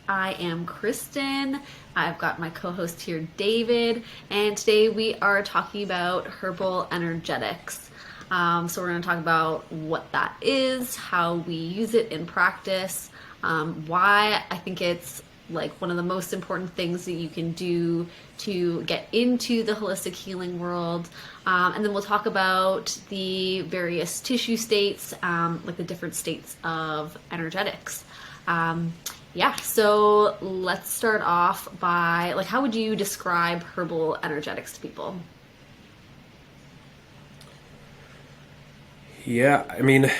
I am Kristin. I've got my co-host here, David, and today we are talking about herbal energetics. So we're going to talk about what that is, how we use it in practice, why I think it's like one of the most important things that you can do to get into the holistic healing world. And then we'll talk about the various tissue states, like the different states of energetics. So let's start off by, like, how would you describe herbal energetics to people? Yeah, I mean,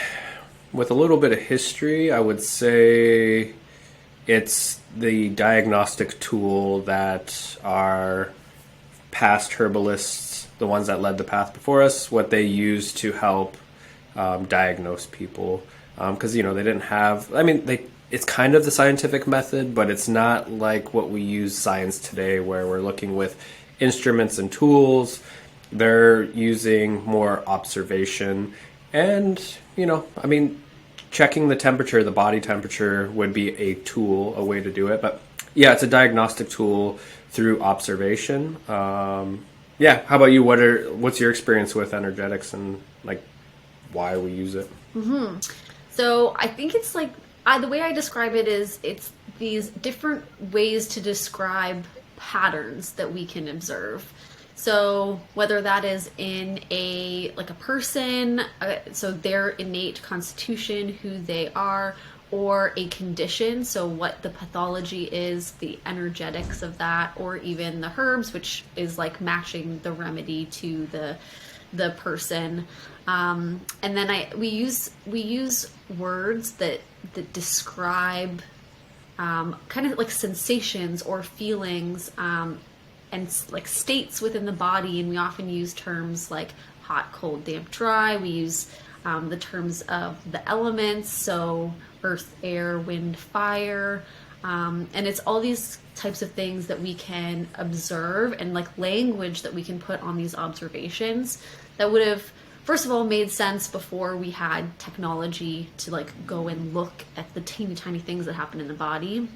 with a little bit of history, I would say it's the diagnostic tool that our past herbalists, the ones that led the path before us, what they used to help diagnose people. Because, they didn't have, it's kind of the scientific method, but it's not like what we use science today where we're looking with instruments and tools. They're using more observation and, checking the temperature, the body temperature would be a tool, a way to do it. But yeah, it's a diagnostic tool through observation. How about you? What's your experience with energetics and like why we use it? Mm-hmm. So I think it's like, the way I describe it is it's these different ways to describe patterns that we can observe. So whether that is in a person, so their innate constitution, who they are, or a condition, so what the pathology is, the energetics of that, or even the herbs, which is like matching the remedy to the person. And then we use words that describe kind of like sensations or feelings, and like states within the body, and we often use terms like hot, cold, damp, dry. We use the terms of the elements, so earth, air, wind, fire, and it's all these types of things that we can observe, and like language that we can put on these observations that would have, first of all, made sense before we had technology to like go and look at the teeny tiny things that happen in the body,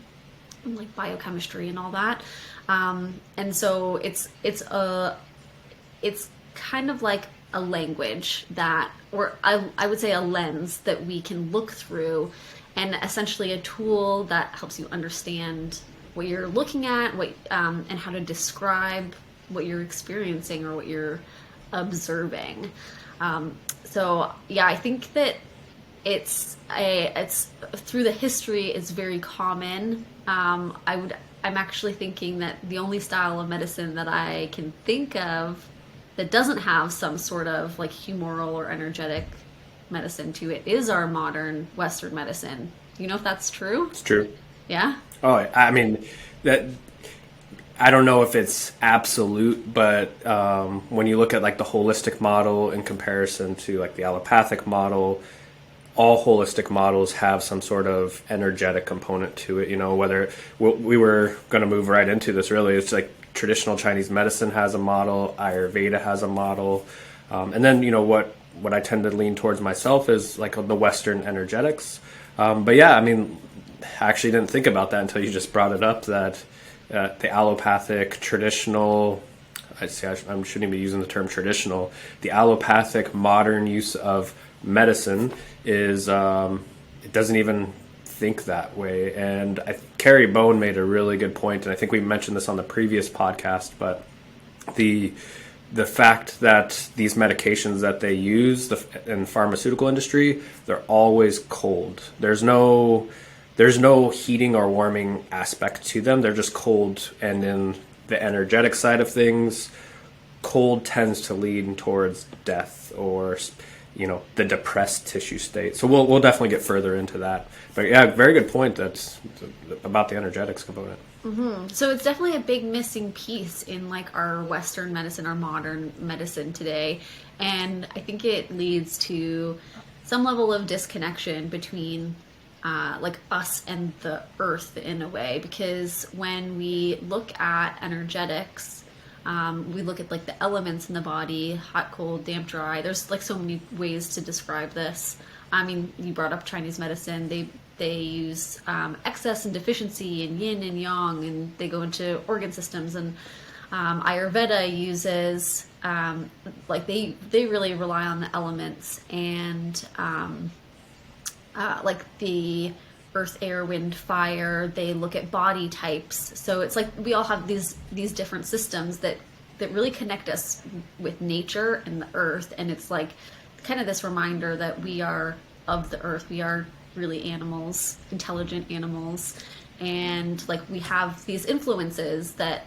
and like biochemistry and all that. And so it's kind of like a language that, or I would say a lens that we can look through, and essentially a tool that helps you understand what you're looking at, and how to describe what you're experiencing or what you're observing. I think that it's through the history, it's very common. I'm actually thinking that the only style of medicine that I can think of that doesn't have some sort of like humoral or energetic medicine to it is our modern Western medicine. You know if that's true? It's true. Yeah? Oh, I mean, that I don't know if it's absolute, but when you look at like the holistic model in comparison to like the allopathic model, all holistic models have some sort of energetic component to it. Whether we were going to move right into this, really, it's like traditional Chinese medicine has a model, Ayurveda has a model, and then what I tend to lean towards myself is like the Western energetics. I actually didn't think about that until you just brought it up, that the allopathic traditional, I shouldn't be using the term traditional, the allopathic modern use of medicine is it doesn't even think that way. And Carrie Bone made a really good point, and I think we mentioned this on the previous podcast, but the fact that these medications that they use in the pharmaceutical industry, they're always cold. There's no heating or warming aspect to them. They're just cold. And in the energetic side of things, cold tends to lead towards death or the depressed tissue state. So we'll definitely get further into that. But yeah, very good point. That's about the energetics component. Mm-hmm. So it's definitely a big missing piece in like our Western medicine, our modern medicine today. And I think it leads to some level of disconnection between like us and the earth in a way, because when we look at energetics, we look at like the elements in the body, hot, cold, damp, dry. There's like so many ways to describe this. I mean, you brought up Chinese medicine. they use excess and deficiency and yin and yang, and they go into organ systems. And Ayurveda uses like they really rely on the elements and like the earth, air, wind, fire. They look at body types. So it's like we all have these different systems that really connect us with nature and the earth. And it's like kind of this reminder that we are of the earth. We are really animals, intelligent animals. And like we have these influences that,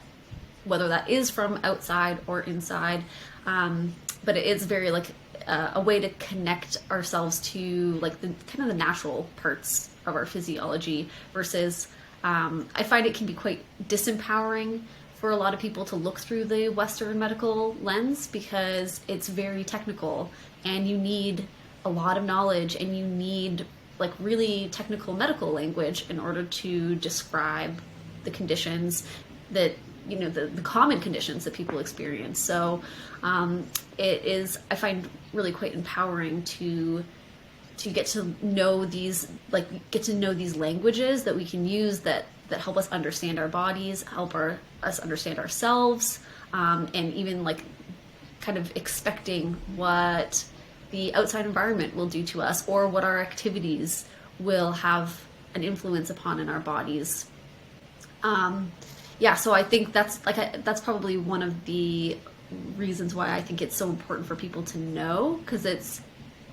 whether that is from outside or inside, but it is very like a way to connect ourselves to like the kind of the natural parts of our physiology versus I find it can be quite disempowering for a lot of people to look through the Western medical lens, because it's very technical and you need a lot of knowledge and you need like really technical medical language in order to describe the conditions that, you know, the common conditions that people experience. So it is, I find, really quite empowering to get to know these, like get to know these languages that we can use that help us understand our bodies, help us understand ourselves, and even like kind of expecting what the outside environment will do to us or what our activities will have an influence upon in our bodies. Yeah, so I think that's like that's probably one of the reasons why I think it's so important for people to know, because it's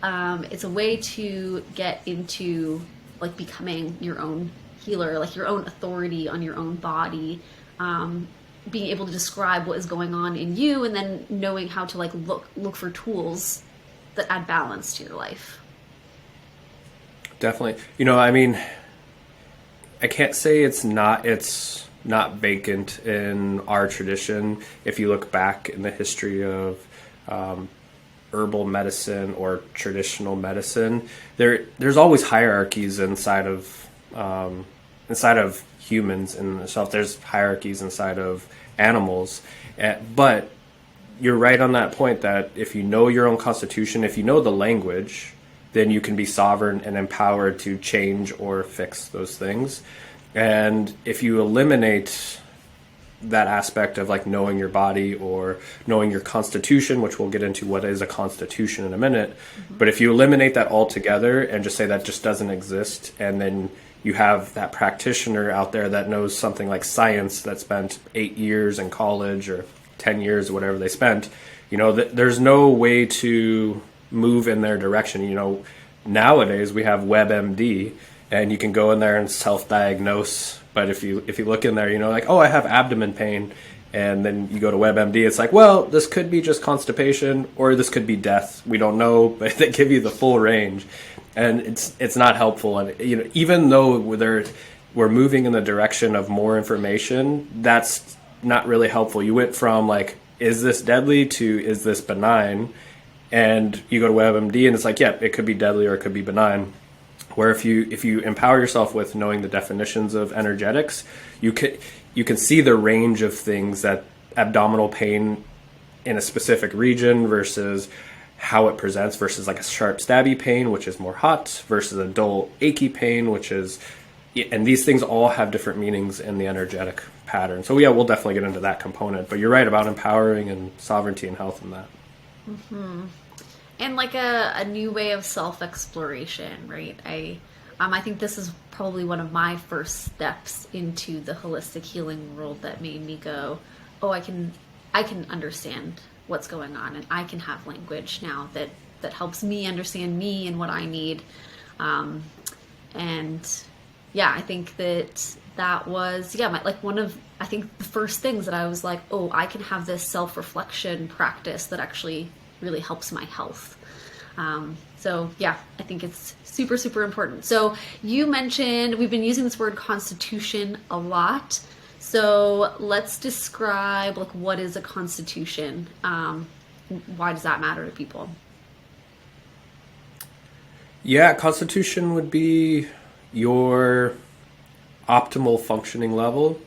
a way to get into like becoming your own healer, like your own authority on your own body, being able to describe what is going on in you, and then knowing how to like look for tools that add balance to your life. Definitely. You know, I mean, I can't say it's not vacant in our tradition. If you look back in the history of herbal medicine or traditional medicine, there's always hierarchies inside of humans in itself. There's hierarchies inside of animals, but you're right on that point that if you know your own constitution, if you know the language, then you can be sovereign and empowered to change or fix those things. And if you eliminate that aspect of like knowing your body or knowing your constitution, which we'll get into what is a constitution in a minute, but if you eliminate that altogether and just say that just doesn't exist, and then you have that practitioner out there that knows something like science that spent 8 years in college or 10 years or whatever they spent, you know, there's no way to move in their direction. You know, nowadays we have WebMD, and you can go in there and self-diagnose. But if you look in there, you know, like, oh, I have abdomen pain, and then you go to WebMD, it's like, well, this could be just constipation, or this could be death. We don't know, but they give you the full range, and it's not helpful. And you know, even though we're moving in the direction of more information, that's not really helpful. You went from like, is this deadly to is this benign? And you go to WebMD and it's like, yeah, it could be deadly or it could be benign. Where if you empower yourself with knowing the definitions of energetics, you can see the range of things, that abdominal pain in a specific region versus how it presents, versus like a sharp stabby pain, which is more hot, versus a dull achy pain, which is, and these things all have different meanings in the energetic pattern. So yeah, we'll definitely get into that component, but you're right about empowering and sovereignty and health in that. Mm-hmm. And like a new way of self-exploration, right? I think this is probably one of my first steps into the holistic healing world that made me go, oh, I can understand what's going on, and I can have language now that helps me understand me and what I need. And yeah, I think that was one of, I think, the first things that I was like, oh, I can have this self-reflection practice that actually really helps my health. So yeah, I think it's super, super important. So you mentioned, we've been using this word constitution a lot. So let's describe like what is a constitution. Why does that matter to people? Yeah, constitution would be your optimal functioning level.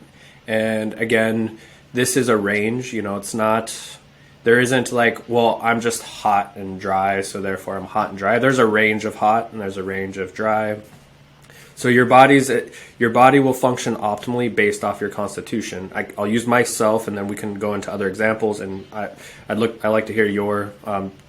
And again, this is a range, you know, it's not, there isn't like, well, I'm just hot and dry, so therefore I'm hot and dry. There's a range of hot and there's a range of dry. So your body will function optimally based off your constitution. I'll use myself, and then we can go into other examples. And I like to hear your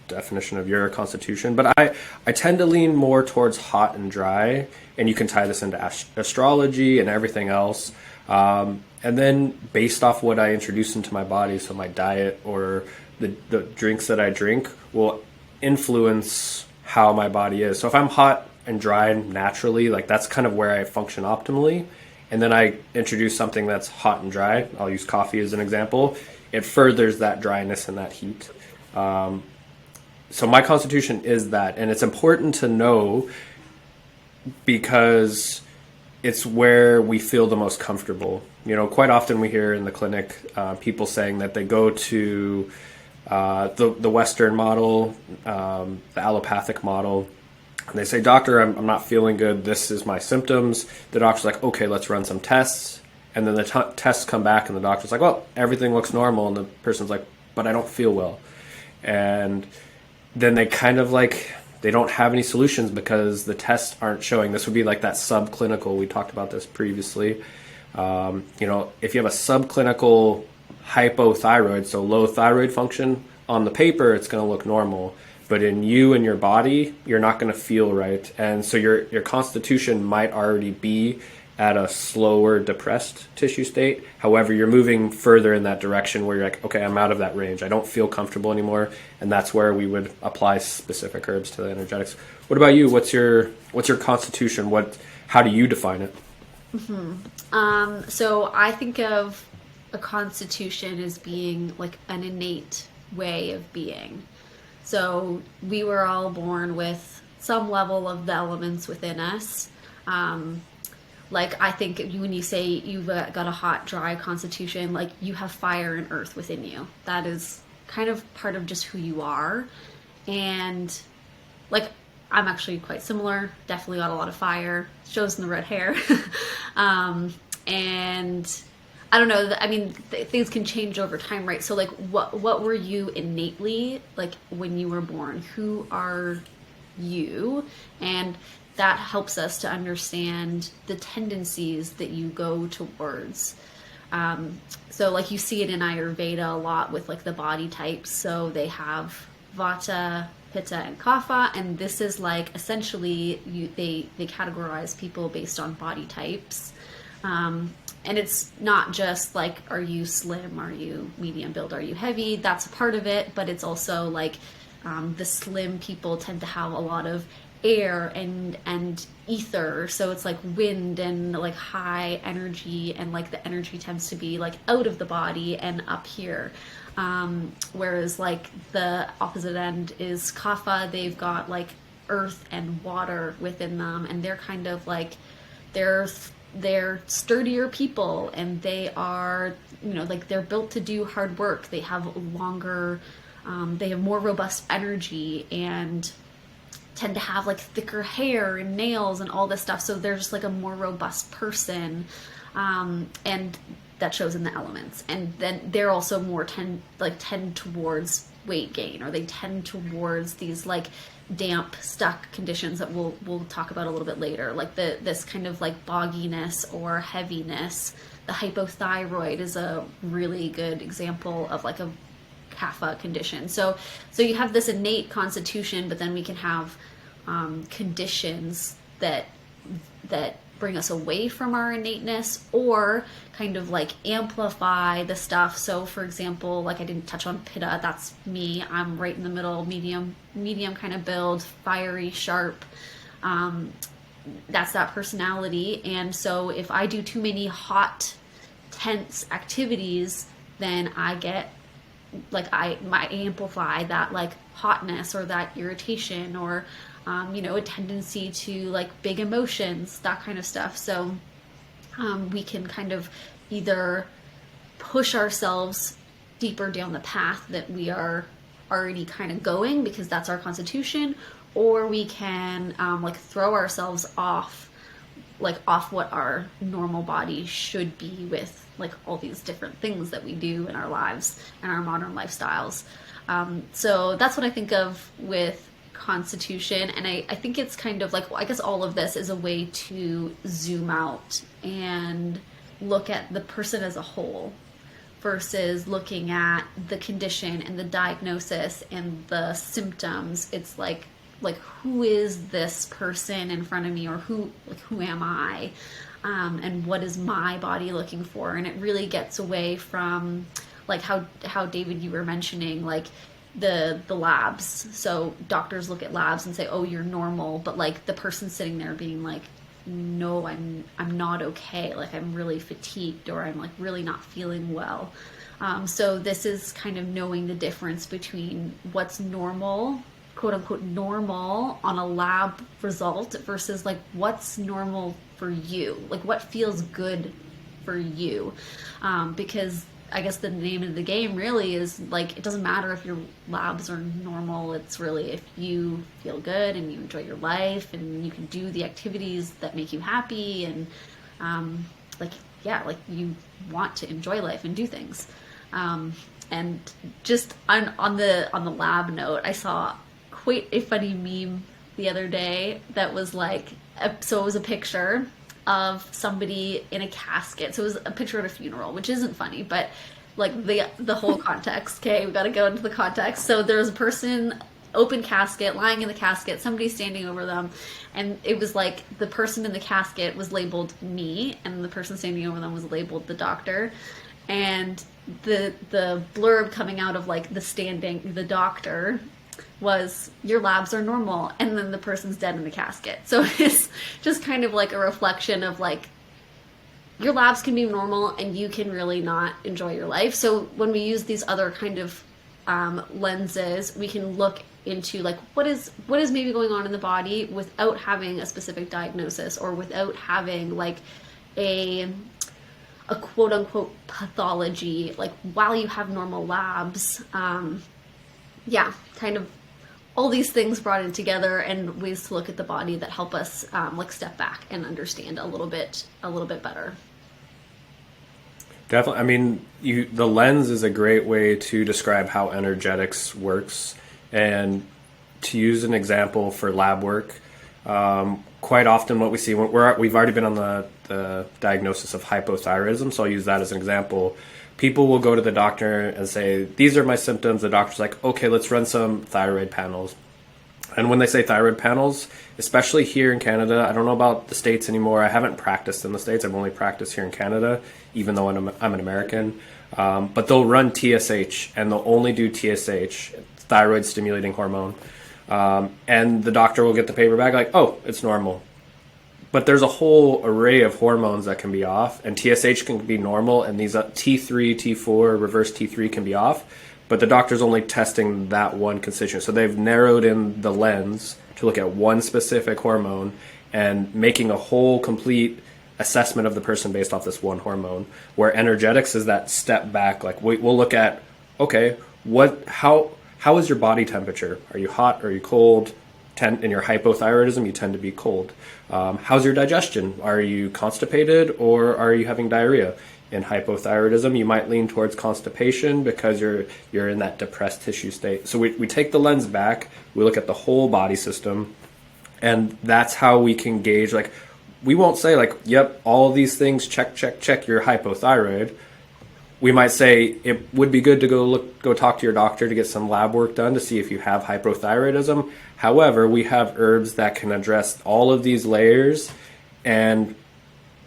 definition of your constitution. But I tend to lean more towards hot and dry, and you can tie this into astrology and everything else. And then based off what I introduce into my body, so my diet or the drinks that I drink will influence how my body is. So if I'm hot and dry naturally, like that's kind of where I function optimally. And then I introduce something that's hot and dry. I'll use coffee as an example. It furthers that dryness and that heat. So my constitution is that, and it's important to know because it's where we feel the most comfortable. You know, quite often we hear in the clinic people saying that they go to the Western model, the allopathic model, and they say, doctor, I'm not feeling good. This is my symptoms. The doctor's like, okay, let's run some tests. And then the tests come back and the doctor's like, well, everything looks normal. And the person's like, but I don't feel well. And then they kind of like, they don't have any solutions because the tests aren't showing. This would be like that subclinical. We talked about this previously. You know, if you have a subclinical hypothyroid, so low thyroid function, on the paper, it's going to look normal. But in you and your body, you're not going to feel right. And so your constitution might already be at a slower depressed tissue state. However, you're moving further in that direction where you're like, okay, I'm out of that range. I don't feel comfortable anymore. And that's where we would apply specific herbs to the energetics. What about you? What's your constitution? How do you define it? So I think of a constitution as being like an innate way of being. So we were all born with some level of the elements within us. Like I think when you say you've got a hot, dry constitution, like you have fire and earth within you. That is kind of part of just who you are. And like I'm actually quite similar. Definitely got a lot of fire. Shows in the red hair. And I don't know. I mean, things can change over time, right? So, like, what were you innately like when you were born? Who are you? And that helps us to understand the tendencies that you go towards. So, like, you see it in Ayurveda a lot with like the body types. So they have Vata, Pitta, and Kapha, and this is like essentially they categorize people based on body types. And it's not just like, are you slim? Are you medium build? Are you heavy? That's a part of it, but it's also like the slim people tend to have a lot of air and ether. So it's like wind and like high energy, and like the energy tends to be like out of the body and up here. Whereas like the opposite end is Kapha. They've got like earth and water within them, and they're kind of like, they're sturdier people, and they are, you know, like they're built to do hard work. They have longer, they have more robust energy and tend to have like thicker hair and nails and all this stuff. So they're just like a more robust person. And that shows in the elements. And then they're also more tend towards weight gain, or they tend towards these like damp, stuck conditions that we'll talk about a little bit later, like this kind of like bogginess or heaviness. The hypothyroid is a really good example of like a kapha condition. So you have this innate constitution, but then we can have conditions that bring us away from our innateness, or kind of like amplify the stuff. So for example, like I didn't touch on pitta, that's me. I'm right in the middle, medium kind of build, fiery, sharp. That's that personality. And so if I do too many hot, tense activities, then I get like I might amplify that like hotness or that irritation, or a tendency to like big emotions, that kind of stuff. So we can kind of either push ourselves deeper down the path that we are already kind of going because that's our constitution, or we can like throw ourselves off what our normal body should be with like all these different things that we do in our lives and our modern lifestyles. So that's what I think of with constitution. And I think it's kind of like, I guess all of this is a way to zoom out and look at the person as a whole versus looking at the condition and the diagnosis and the symptoms. It's like who is this person in front of me, or who am I, and what is my body looking for? And it really gets away from like how David, you were mentioning, like the labs. So doctors look at labs and say, oh, you're normal, but like the person sitting there being like, no, I'm not okay. Like I'm really fatigued, or I'm like really not feeling well. So this is kind of knowing the difference between what's normal, quote unquote normal, on a lab result versus like what's normal for you, like what feels good for you. Because I guess the name of the game really is like, it doesn't matter if your labs are normal. It's really if you feel good and you enjoy your life and you can do the activities that make you happy, and like you want to enjoy life and do things. And just on the lab note, I saw quite a funny meme the other day that was like, so it was a picture of somebody in a casket. So it was a picture at a funeral, which isn't funny, but like the whole context. Okay, we got to go into the context. So there was a person, open casket, lying in the casket, somebody standing over them, and it was like the person in the casket was labeled me, and the person standing over them was labeled the doctor. And the blurb coming out of like the doctor was, your labs are normal, and then the person's dead in the casket. So it's just kind of like a reflection of like, your labs can be normal and you can really not enjoy your life. So when we use these other kind of lenses, we can look into like what is maybe going on in the body without having a specific diagnosis, or without having like a quote unquote pathology, like while you have normal labs. Kind of all these things brought in together, and ways to look at the body that help us like step back and understand a little bit better. Definitely. I mean, the lens is a great way to describe how energetics works. And to use an example for lab work, quite often what we see, we've already been on the diagnosis of hypothyroidism, so I'll use that as an example. People will go to the doctor and say, these are my symptoms. The doctor's like, okay, let's run some thyroid panels. And when they say thyroid panels, especially here in Canada, I don't know about the States anymore. I haven't practiced in the States. I've only practiced here in Canada, even though I'm an American. But they'll run TSH, and they'll only do TSH, thyroid stimulating hormone. And the doctor will get the paper back like, oh, it's normal. But there's a whole array of hormones that can be off, and TSH can be normal, and these T3, T4, reverse T3 can be off, but the doctor's only testing that one constituent. So they've narrowed in the lens to look at one specific hormone and making a whole complete assessment of the person based off this one hormone, where energetics is that step back. Like we'll look at, okay, how is your body temperature? Are you hot? Are you cold? In your hypothyroidism, you tend to be cold. How's your digestion? Are you constipated, or are you having diarrhea? In hypothyroidism, you might lean towards constipation because you're in that depressed tissue state. So we take the lens back, we look at the whole body system, and that's how we can gauge. Like, we won't say like, yep, all of these things, check, you're hypothyroid. We might say it would be good to go talk to your doctor to get some lab work done to see if you have hypothyroidism. However, we have herbs that can address all of these layers. And,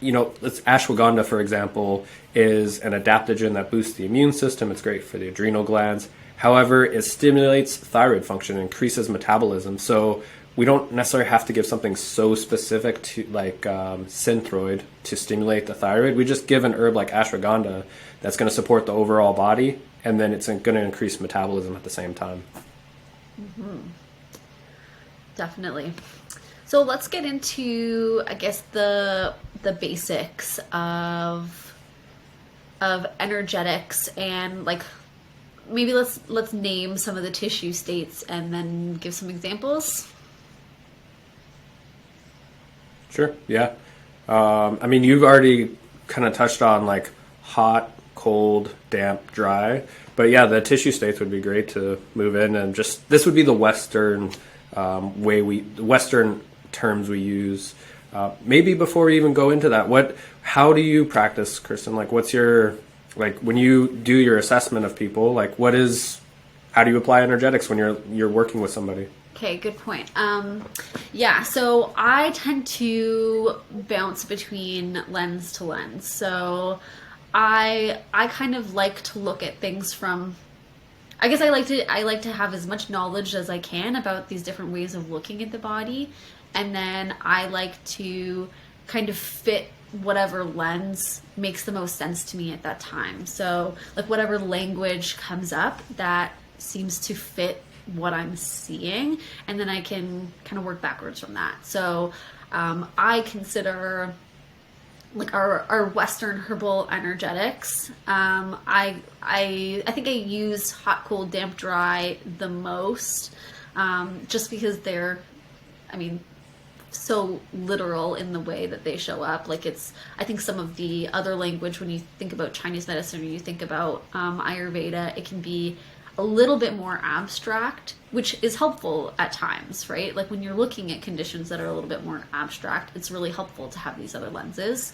ashwagandha, for example, is an adaptogen that boosts the immune system. It's great for the adrenal glands. However, it stimulates thyroid function, increases metabolism. So we don't necessarily have to give something so specific to like synthroid to stimulate the thyroid. We just give an herb like ashwagandha that's going to support the overall body, and then it's going to increase metabolism at the same time. Mm-hmm. Definitely. So let's get into, I guess, the basics of energetics, and like maybe let's name some of the tissue states and then give some examples. Sure. Yeah. You've already kind of touched on like hot, cold, damp, dry, but yeah, the tissue states would be great to move in, and just this would be the Western the Western terms we use. Maybe before we even go into that, how do you practice, Kristin? Like, what's your, like, when you do your assessment of people, like, how do you apply energetics when you're working with somebody? Okay, good point. Yeah, so I tend to bounce between lens to lens. So I kind of like to look at things from, I guess I like to have as much knowledge as I can about these different ways of looking at the body, and then I like to kind of fit whatever lens makes the most sense to me at that time. So like whatever language comes up that seems to fit what I'm seeing, and then I can kind of work backwards from that. So I consider like our Western herbal energetics. I think I use hot, cold, damp, dry the most, just because they're, I mean, so literal in the way that they show up. Like I think some of the other language, when you think about Chinese medicine or you think about Ayurveda, it can be a little bit more abstract, which is helpful at times, right? Like when you're looking at conditions that are a little bit more abstract, it's really helpful to have these other lenses.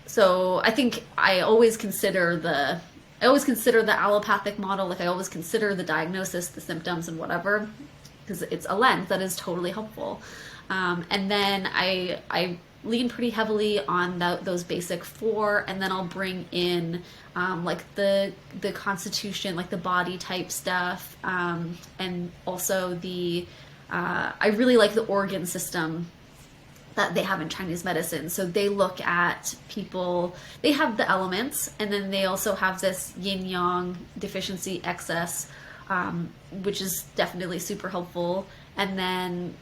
So I think I always consider the allopathic model. Like I always consider the diagnosis, the symptoms, and whatever, because it's a lens that is totally helpful. And then I lean pretty heavily on those basic four, and then I'll bring in like the constitution, like the body type stuff, and also I really like the organ system that they have in Chinese medicine. So they look at people, they have the elements, and then they also have this yin yang deficiency excess, which is definitely super helpful. And then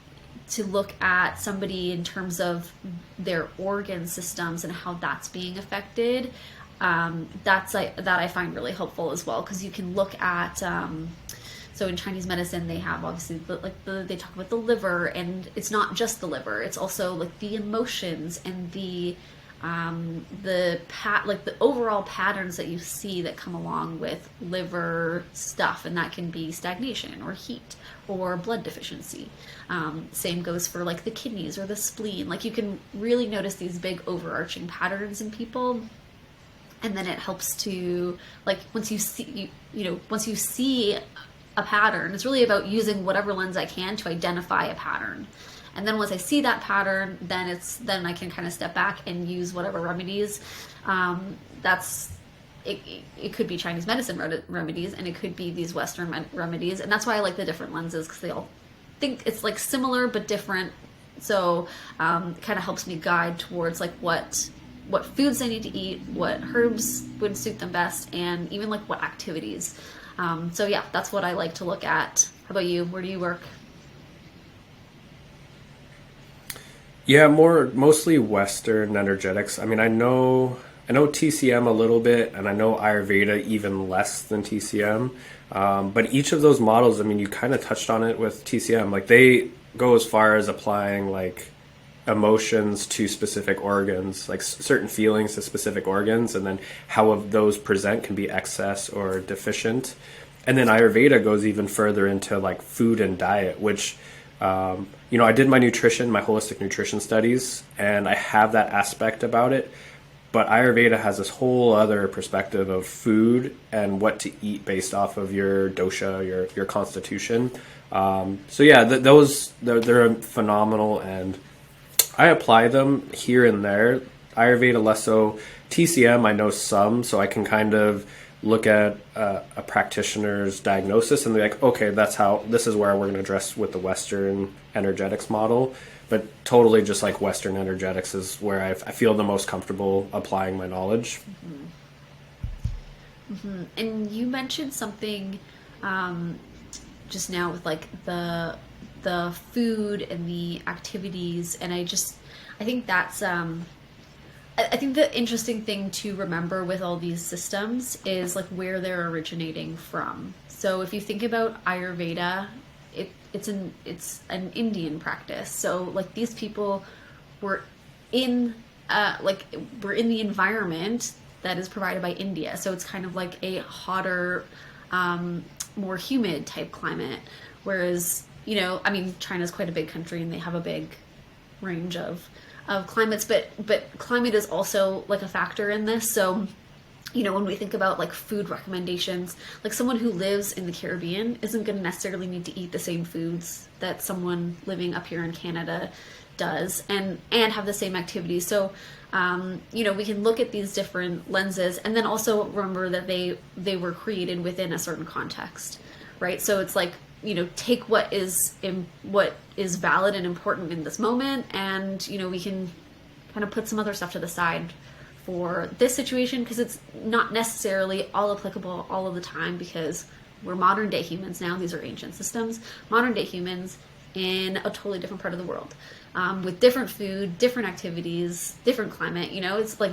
to look at somebody in terms of their organ systems and how that's being affected, that I find really helpful as well, because you can look at so in Chinese medicine they have obviously they talk about the liver, and it's not just the liver, it's also like the emotions and the overall patterns that you see that come along with liver stuff, and that can be stagnation or heat or blood deficiency. Same goes for like the kidneys or the spleen. Like you can really notice these big overarching patterns in people, and then it helps to, like, once you see a pattern, it's really about using whatever lens I can to identify a pattern. And then once I see that pattern, then I can kind of step back and use whatever remedies. It could be Chinese medicine remedies, and it could be these Western remedies. And that's why I like the different lenses, because they all think it's like similar but different. So it kind of helps me guide towards like what foods they need to eat, what herbs would suit them best, and even like what activities. So yeah, that's what I like to look at. How about you? Where do you work? Yeah, mostly Western energetics. I mean, I know TCM a little bit, and I know Ayurveda even less than TCM. But each of those models, I mean, you kind of touched on it with TCM. Like they go as far as applying like emotions to specific organs, like certain feelings to specific organs, and then how of those present can be excess or deficient. And then Ayurveda goes even further into like food and diet, which I did my holistic nutrition studies, and I have that aspect about it. But Ayurveda has this whole other perspective of food and what to eat based off of your dosha, your constitution. So yeah, they're phenomenal, and I apply them here and there. Ayurveda less so. TCM I know some, so I can kind of look at a practitioner's diagnosis and be like, okay, this is where we're going to address with the Western energetics model. But totally just like Western energetics is where I feel the most comfortable applying my knowledge. Mm-hmm. Mm-hmm. And you mentioned something just now with like the food and the activities, and I think that's I think the interesting thing to remember with all these systems is like where they're originating from. So if you think about Ayurveda, it's an Indian practice. So like these people were in the environment that is provided by India. So it's kind of like a hotter more humid type climate. Whereas, I mean, China's quite a big country and they have a big range of climates, but climate is also like a factor in this. So, when we think about like food recommendations, like someone who lives in the Caribbean isn't going to necessarily need to eat the same foods that someone living up here in Canada does, and have the same activities. So, we can look at these different lenses, and then also remember that they were created within a certain context, right? So it's like, take what is valid and important in this moment, and we can kind of put some other stuff to the side for this situation, because it's not necessarily all applicable all of the time, because we're modern day humans now. These are ancient systems. Modern day humans in a totally different part of the world, with different food, different activities, different climate. It's like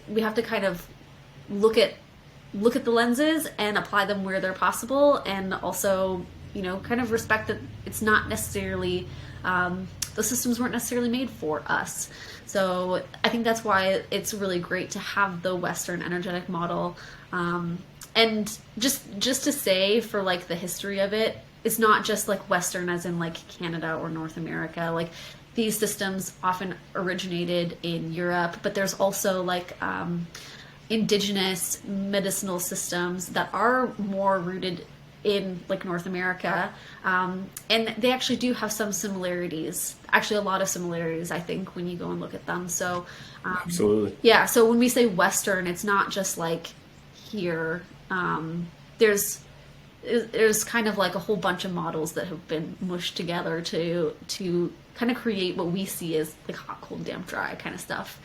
we have to kind of look at the lenses and apply them where they're possible, and also kind of respect that it's not necessarily the systems weren't necessarily made for us. So I think that's why it's really great to have the Western energetic model. And just to say, for like the history of it, it's not just like Western as in like Canada or North America. Like these systems often originated in Europe, but there's also like indigenous medicinal systems that are more rooted in like North America, and they actually do have some similarities, actually a lot of similarities, I think, when you go and look at them. So absolutely, yeah, so when we say Western, it's not just like here. There's kind of like a whole bunch of models that have been mushed together to kind of create what we see as like hot, cold, damp, dry kind of stuff.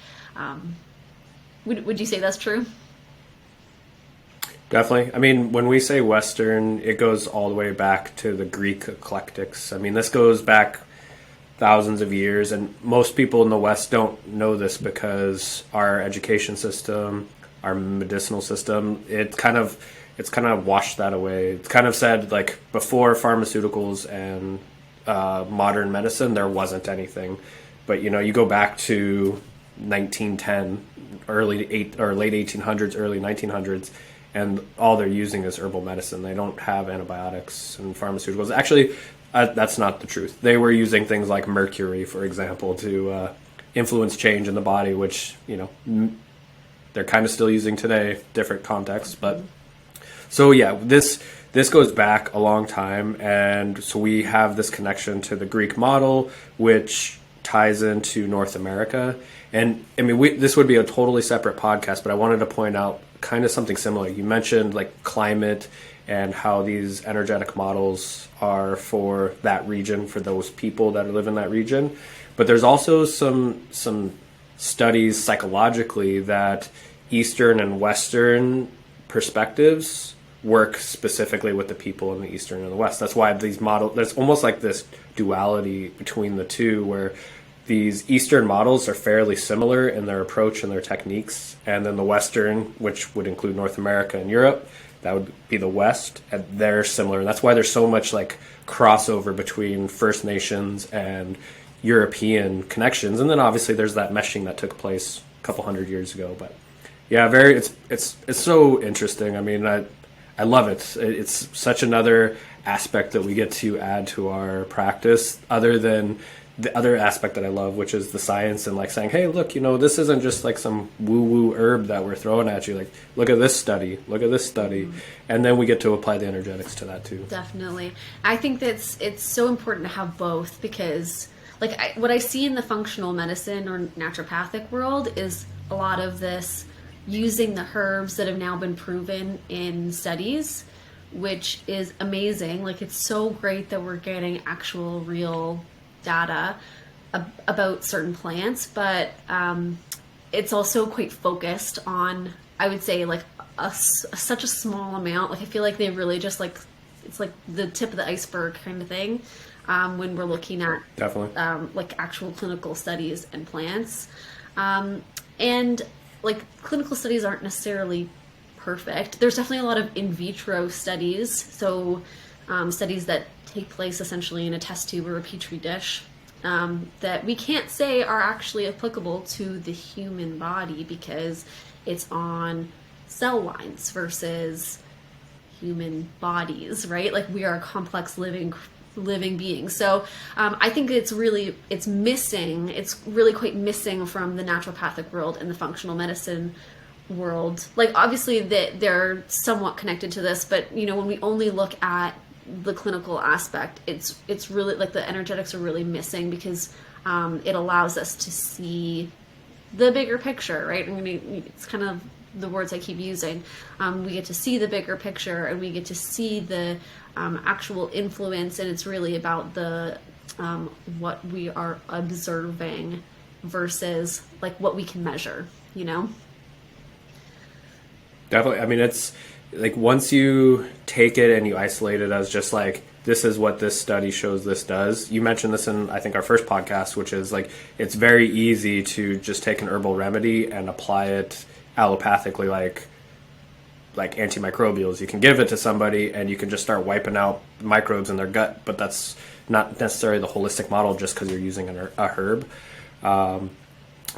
Would you say that's true? Definitely. I mean, when we say Western, it goes all the way back to the Greek eclectics. I mean, this goes back thousands of years, and most people in the West don't know this because our education system, our medicinal system, it's kind of washed that away. It's kind of said like before pharmaceuticals and modern medicine, there wasn't anything. But you go back to 1910, late 1800s, early 1900s. And all they're using is herbal medicine. They don't have antibiotics and pharmaceuticals. Actually, that's not the truth. They were using things like mercury, for example, to influence change in the body, which, they're kind of still using today, different contexts. But so, yeah, this goes back a long time. And so we have this connection to the Greek model, which ties into North America. And I mean, this would be a totally separate podcast, but I wanted to point out kind of something similar. You mentioned like climate and how these energetic models are for that region, for those people that live in that region. But there's also some studies psychologically that Eastern and Western perspectives work specifically with the people in the Eastern and the West. That's why these models, there's almost like this duality between the two, where these Eastern models are fairly similar in their approach and their techniques, and then the Western, which would include North America and Europe, that would be the West, and they're similar. And that's why there's so much like crossover between First Nations and European connections. And then obviously there's that meshing that took place a couple hundred years ago. But yeah, it's so interesting. I mean, I love it. It's such another aspect that we get to add to our practice, other than the other aspect that I love, which is the science and like saying, hey, look, this isn't just like some woo-woo herb that we're throwing at you. Like, look at this study. Mm-hmm. And then we get to apply the energetics to that too. Definitely. I think it's so important to have both, because like what I see in the functional medicine or naturopathic world is a lot of this using the herbs that have now been proven in studies, which is amazing. Like, it's so great that we're getting actual real data about certain plants, but it's also quite focused on, I would say, like such a small amount. Like, I feel like they really just like, it's like the tip of the iceberg kind of thing when we're looking at definitely like actual clinical studies and plants, and like clinical studies aren't necessarily perfect. There's definitely a lot of in vitro studies, so studies that take place essentially in a test tube or a petri dish, that we can't say are actually applicable to the human body because it's on cell lines versus human bodies, right? Like we are complex living beings. So I think it's really quite missing from the naturopathic world and the functional medicine world. Like obviously that they're somewhat connected to this, but when we only look at the clinical aspect, it's really like the energetics are really missing, because it allows us to see the bigger picture, right? I mean, it's kind of the words I keep using. We get to see the bigger picture, and we get to see the actual influence, and it's really about the what we are observing versus like what we can measure, Definitely. I mean, it's like once you take it and you isolate it as just like, this is what this study shows this does. You mentioned this in, I think, our first podcast, which is like, it's very easy to just take an herbal remedy and apply it allopathically, like antimicrobials. You can give it to somebody and you can just start wiping out microbes in their gut, but that's not necessarily the holistic model just because you're using a herb.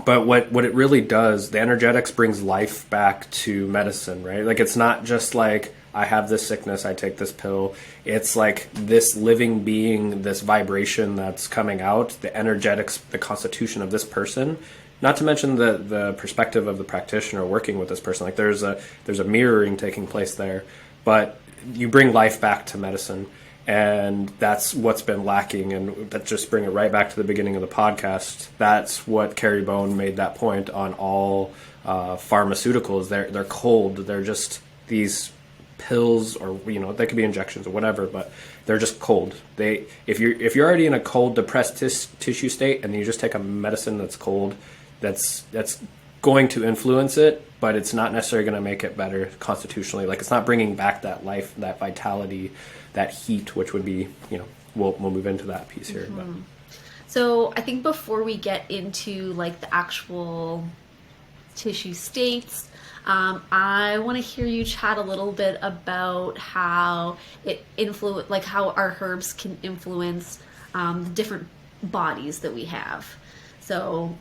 But what it really does, the energetics brings life back to medicine, right? Like it's not just like, I have this sickness, I take this pill. It's like this living being, this vibration that's coming out, the energetics, the constitution of this person. Not to mention the perspective of the practitioner working with this person. Like there's a mirroring taking place there, but you bring life back to medicine, and that's what's been lacking. And that just bring it right back to the beginning of the podcast. That's what Carrie Bone made that point on all pharmaceuticals. They're cold. They're just these pills, or they could be injections or whatever, but they're just cold. If you're already in a cold, depressed tissue state, and you just take a medicine that's cold, that's going to influence it, but it's not necessarily going to make it better constitutionally. Like it's not bringing back that life, that vitality, that heat, which would be, we'll move into that piece here. Mm-hmm. But so I think before we get into like the actual tissue states, I want to hear you chat a little bit about how how our herbs can influence the different bodies that we have. So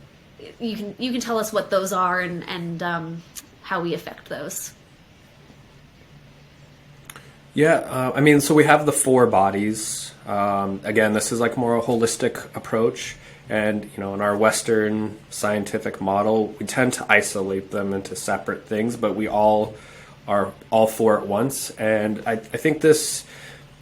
you can tell us what those are and how we affect those. Yeah, I mean, so we have the 4 bodies. Again, this is like more a holistic approach. And, in our Western scientific model, we tend to isolate them into separate things, but we all are all 4 at once. And I think this,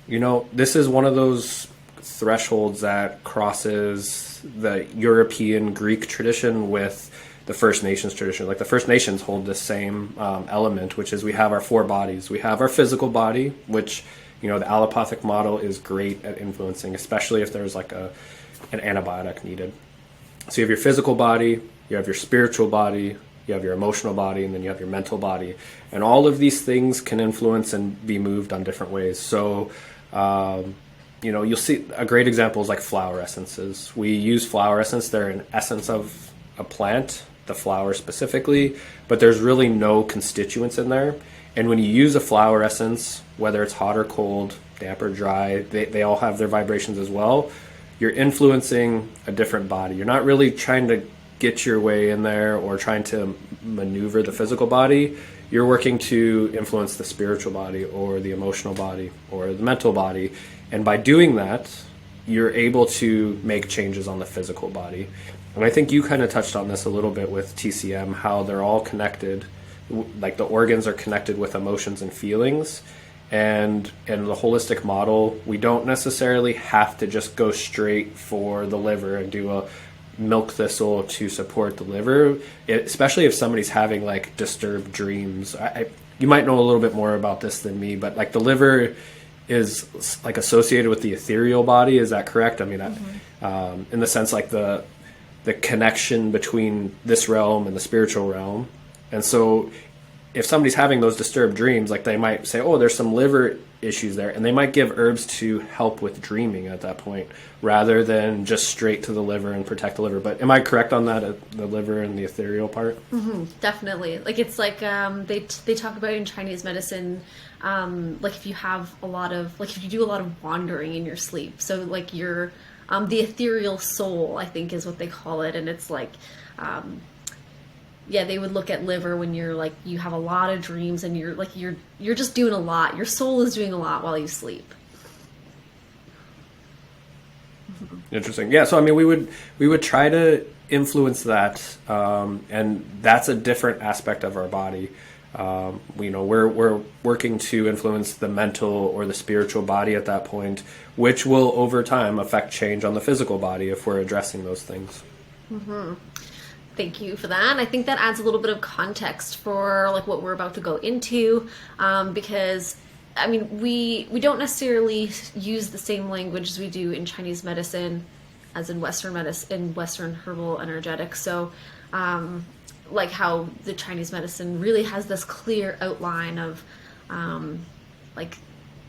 this is one of those thresholds that crosses the European Greek tradition with the First Nations tradition. Like the First Nations hold this same element, which is we have our 4 bodies. We have our physical body, which, the allopathic model is great at influencing, especially if there's like an antibiotic needed. So you have your physical body, you have your spiritual body, you have your emotional body, and then you have your mental body. And all of these things can influence and be moved on different ways. So, you'll see a great example is like flower essences. We use flower essence. They're an essence of a plant, the flower specifically, but there's really no constituents in there. And when you use a flower essence, whether it's hot or cold, damp or dry, they all have their vibrations as well. You're influencing a different body. You're not really trying to get your way in there or trying to maneuver the physical body. You're working to influence the spiritual body or the emotional body or the mental body. And by doing that, you're able to make changes on the physical body. And I think you kind of touched on this a little bit with TCM, how they're all connected. Like the organs are connected with emotions and feelings. And in the holistic model, we don't necessarily have to just go straight for the liver and do a milk thistle to support the liver, especially if somebody's having like disturbed dreams. You might know a little bit more about this than me, but like the liver is like associated with the ethereal body. Is that correct? I mean, in the sense like the connection between this realm and the spiritual realm. And so if somebody's having those disturbed dreams, like they might say, oh, there's some liver issues there, and they might give herbs to help with dreaming at that point rather than just straight to the liver and protect the liver. But am I correct on that, the liver and the ethereal part? Mm-hmm, definitely. Like it's like they talk about in Chinese medicine, like if you have if you do a lot of wandering in your sleep, so like your the ethereal soul, I think is what they call it, and it's like yeah, they would look at liver when you're like you have a lot of dreams and you're just doing a lot. Your soul is doing a lot while you sleep. Interesting. Yeah. So I mean, we would try to influence that, and that's a different aspect of our body. We're working to influence the mental or the spiritual body at that point, which will over time affect change on the physical body if we're addressing those things. Thank you for that. I think that adds a little bit of context for like what we're about to go into, because I mean we don't necessarily use the same language as we do in Chinese medicine, as in Western medicine, in Western herbal energetics. So, like how the Chinese medicine really has this clear outline of, like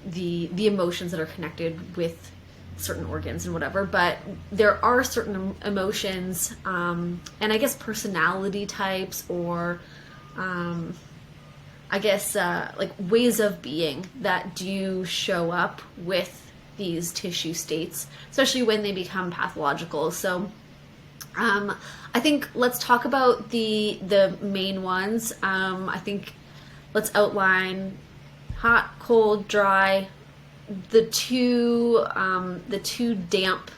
the emotions that are connected with certain organs and whatever, but there are certain emotions, and I guess personality types, or I guess like ways of being that do show up with these tissue states, especially when they become pathological. So I think let's talk about the main ones. I think let's outline hot, cold, dry, the two damp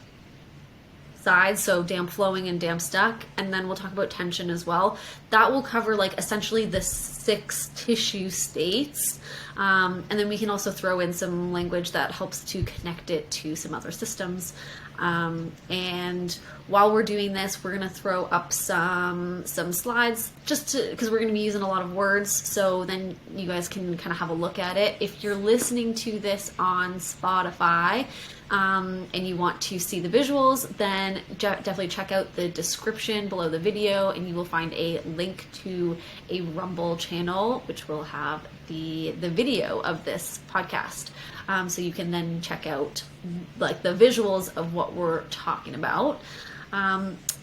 sides, so damp flowing and damp stuck, and then we'll talk about tension as well. That will cover like essentially the 6 tissue states, and then we can also throw in some language that helps to connect it to some other systems. And while we're doing this, we're going to throw up some slides just to, because we're going to be using a lot of words, so then you guys can kind of have a look at it. If you're listening to this on Spotify, and you want to see the visuals, then definitely check out the description below the video, and you will find a link to a Rumble channel, which will have the video of this podcast. So you can then check out like the visuals of what we're talking about.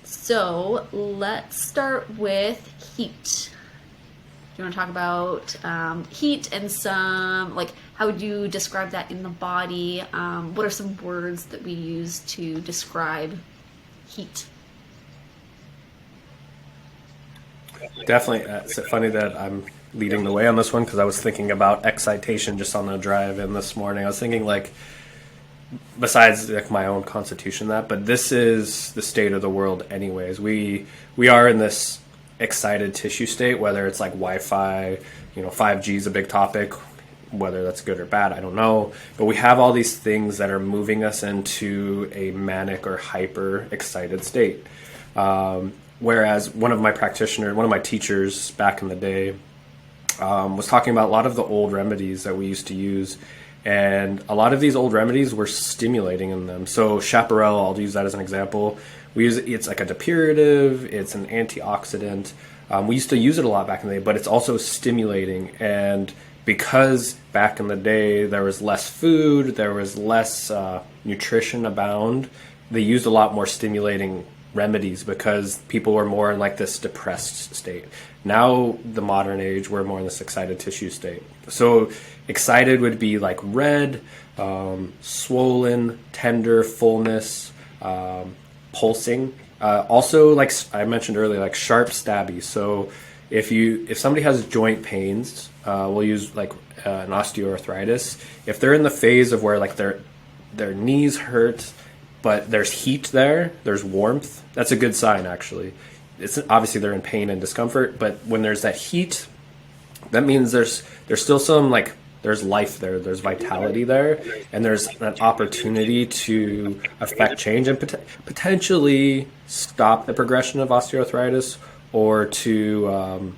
So let's start with heat. Do you want to talk about heat and some, like, how would you describe that in the body? What are some words that we use to describe heat? Definitely. It's funny that I'm leading the way on this one because I was thinking about excitation just on the drive in this morning. I was thinking, like, besides like my own constitution, but this is the state of the world anyways. We are in this excited tissue state, whether it's like Wi-Fi, 5G is a big topic, whether that's good or bad, I don't know. But we have all these things that are moving us into a manic or hyper excited state. Whereas one of my teachers back in the day was talking about a lot of the old remedies that we used to use. And a lot of these old remedies were stimulating in them. So chaparral, I'll use that as an example. It's like a depurative, it's an antioxidant. We used to use it a lot back in the day, but it's also stimulating. And because back in the day there was less food, there was less nutrition abound, they used a lot more stimulating remedies because people were more in like this depressed state. Now, the modern age, we're more in this excited tissue state. So excited would be like red, swollen, tender, fullness, pulsing. Also, like I mentioned earlier, like sharp, stabby. So if somebody has joint pains, we'll use like an osteoarthritis. If they're in the phase of where like their knees hurt, but there's heat there's warmth, that's a good sign actually. It's obviously they're in pain and discomfort, but when there's that heat, that means there's still some like there's life there, there's vitality there, and there's an opportunity to affect change and potentially stop the progression of osteoarthritis, or to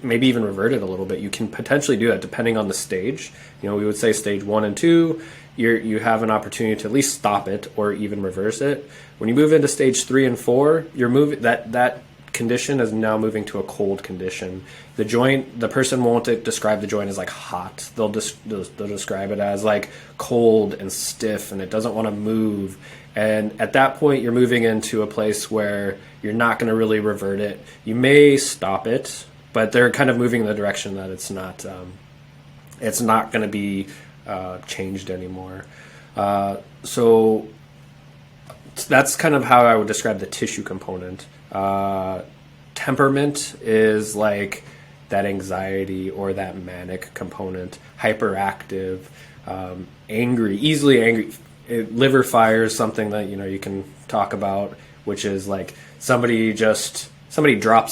maybe even revert it a little bit. You can potentially do that depending on the stage. We would say stage 1 and 2, you have an opportunity to at least stop it or even reverse it. When you move into stage 3 and 4, you're moving that condition is now moving to a cold condition. The person won't describe the joint as like hot. They'll describe it as like cold and stiff, and it doesn't want to move. And at that point, you're moving into a place where you're not going to really revert it. You may stop it, but they're kind of moving in the direction that it's not going to be changed anymore. So that's kind of how I would describe the tissue component. temperament is like that anxiety or that manic component, hyperactive, angry, easily angry. Liver fire is something that you can talk about, which is like somebody drops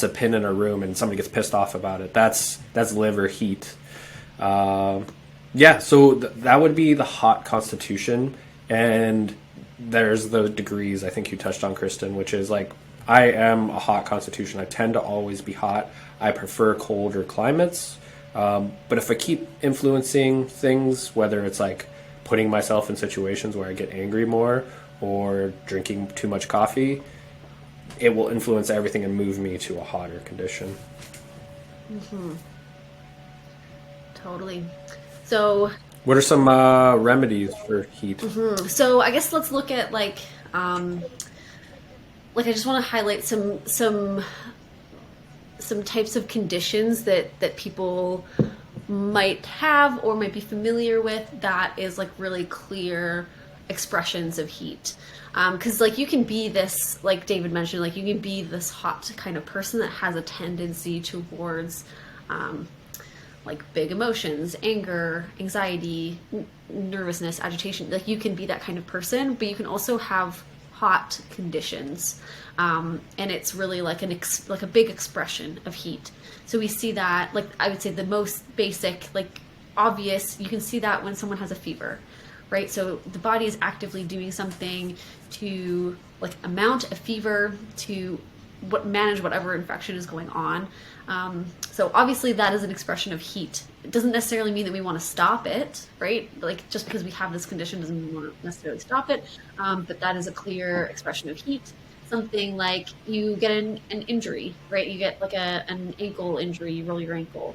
a pin in a room and somebody gets pissed off about it. That's liver heat. Yeah, so that would be the hot constitution, and there's the degrees I think you touched on, Kristen, which is like I am a hot constitution. I tend to always be hot. I prefer colder climates, but if I keep influencing things, whether it's like putting myself in situations where I get angry more or drinking too much coffee, it will influence everything and move me to a hotter condition. Totally. So, what are some remedies for heat? so I guess let's look at like I just want to highlight some types of conditions that people might have or might be familiar with that is like really clear expressions of heat. Because like you can be this, like David mentioned, like you can be this hot kind of person that has a tendency towards like big emotions, anger, anxiety, nervousness, agitation. Like you can be that kind of person, but you can also have hot conditions, and it's really like like a big expression of heat. So we see that, like I would say the most basic, like obvious, you can see that when someone has a fever, right? So the body is actively doing something to like amount a fever to manage whatever infection is going on. So obviously that is an expression of heat. It doesn't necessarily mean that we want to stop it, right? Like just because we have this condition doesn't mean we want to necessarily stop it. But that is a clear expression of heat. Something like you get an injury, right? You get like an ankle injury, you roll your ankle.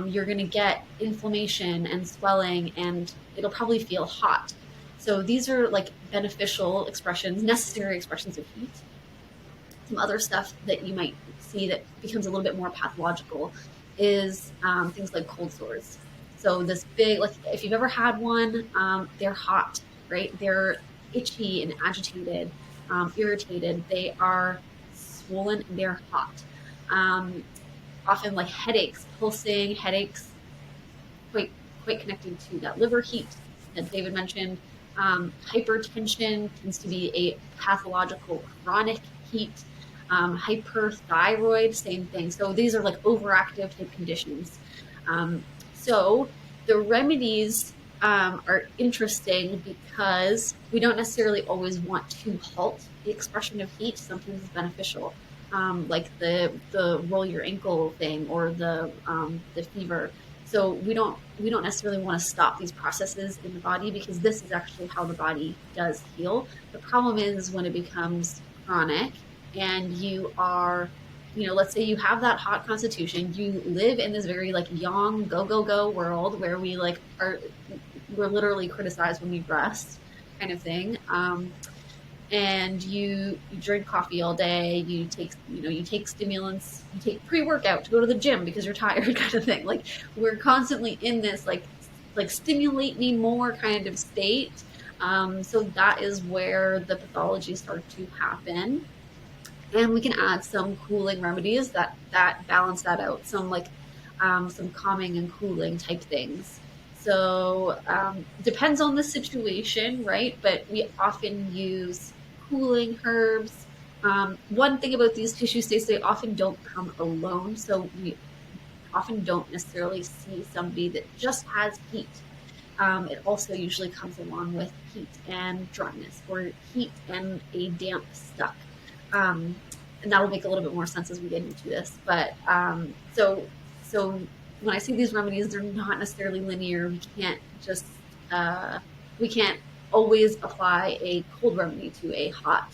You're going to get inflammation and swelling, and it'll probably feel hot. So these are like beneficial expressions, necessary expressions of heat. Some other stuff that you might see that becomes a little bit more pathological is things like cold sores. So this big, like if you've ever had one, they're hot, right? They're itchy and agitated, irritated. They are swollen and they're hot. Often like headaches, pulsing headaches, quite connected to that liver heat that David mentioned. Hypertension tends to be a pathological chronic heat. Hyperthyroid, same thing. So these are like overactive type conditions. So the remedies are interesting because we don't necessarily always want to halt the expression of heat. Sometimes it's beneficial, like the roll your ankle thing or the fever. So we don't necessarily want to stop these processes in the body because this is actually how the body does heal. The problem is when it becomes chronic and you are, let's say you have that hot constitution, you live in this very like young, go world where we like we're literally criticized when we rest kind of thing. And you drink coffee all day, you take stimulants, you take pre-workout to go to the gym because you're tired kind of thing. Like we're constantly in this like stimulate me more kind of state. So that is where the pathology starts to happen. And we can add some cooling remedies that balance that out. Some like some calming and cooling type things. So depends on the situation, right? But we often use cooling herbs. One thing about these tissue states, they often don't come alone. So we often don't necessarily see somebody that just has heat. It also usually comes along with heat and dryness or heat and a damp stuck. And that'll make a little bit more sense as we get into this. But so when I see these remedies, they're not necessarily linear. We can't always apply a cold remedy to a hot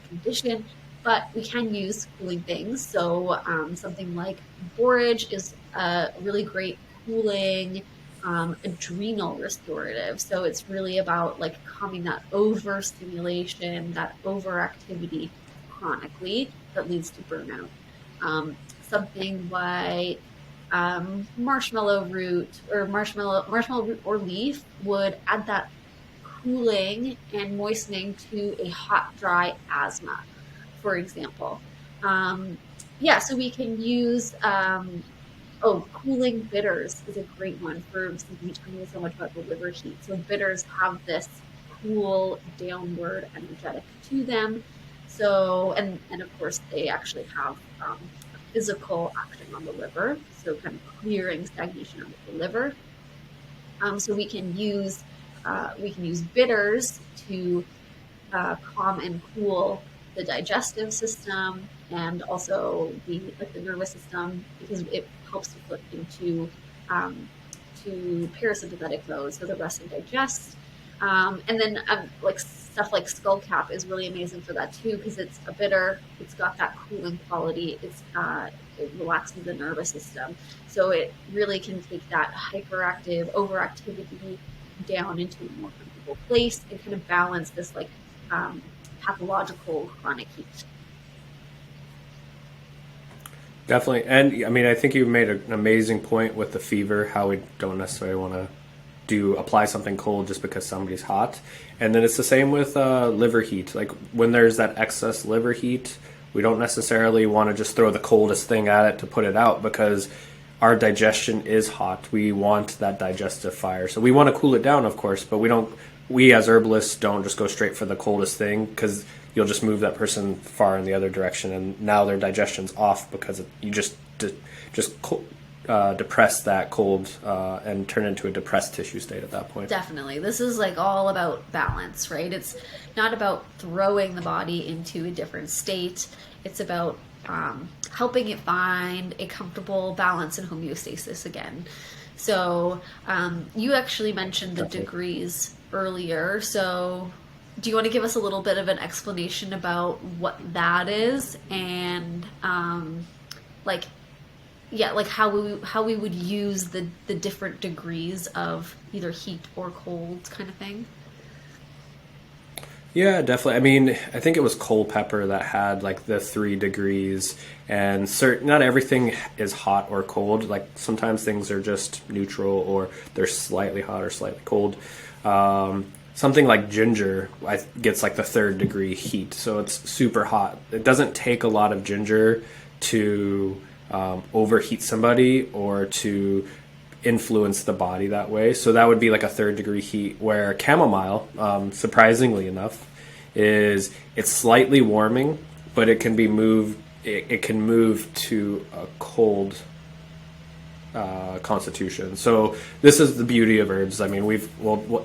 condition, but we can use cooling things. So something like borage is a really great cooling adrenal restorative. So it's really about like calming that overstimulation, that overactivity chronically that leads to burnout. Something like marshmallow root or marshmallow root or leaf would add that cooling and moistening to a hot, dry asthma, for example. Um, yeah, so we can use cooling bitters is a great one for, since you told me so much about the liver heat. So bitters have this cool downward energetic to them. So, and of course they actually have a physical action on the liver. So kind of clearing stagnation out of the liver. So we can use bitters to calm and cool the digestive system and also the nervous system, because it helps to flip um, to parasympathetic mode, so the rest and digest. And then like stuff like skullcap is really amazing for that too, because it's a bitter, it's got that cooling quality, it relaxes the nervous system, so it really can take that hyperactive overactivity down into a more comfortable place and kind of balance this like um, pathological chronic heat. Definitely. And I mean, I think you made an amazing point with the fever, how we don't necessarily want to apply something cold just because somebody's hot. And then it's the same with liver heat. Like when there's that excess liver heat, we don't necessarily want to just throw the coldest thing at it to put it out, because our digestion is hot. We want that digestive fire. So we want to cool it down, of course, but we as herbalists don't just go straight for the coldest thing, because you'll just move that person far in the other direction, and now their digestion's off because you just depress that cold and turn it into a depressed tissue state at that point. Definitely. This is like all about balance, right? It's not about throwing the body into a different state. It's about helping it find a comfortable balance and homeostasis again. So you actually mentioned the Definitely. degrees earlier. So do you want to give us a little bit of an explanation about what that is, and like like how we would use the different degrees of either heat or cold kind of thing? Yeah, definitely. I mean, I think it was Culpeper that had like the 3 degrees, and not everything is hot or cold. Like sometimes things are just neutral, or they're slightly hot or slightly cold. Something like ginger gets like the 3rd degree heat, so it's super hot. It doesn't take a lot of ginger to overheat somebody or to influence the body that way. So that would be like a 3rd degree heat, where chamomile, surprisingly enough, it's slightly warming, but it can be moved. It can move to a cold constitution. So this is the beauty of herbs. I mean,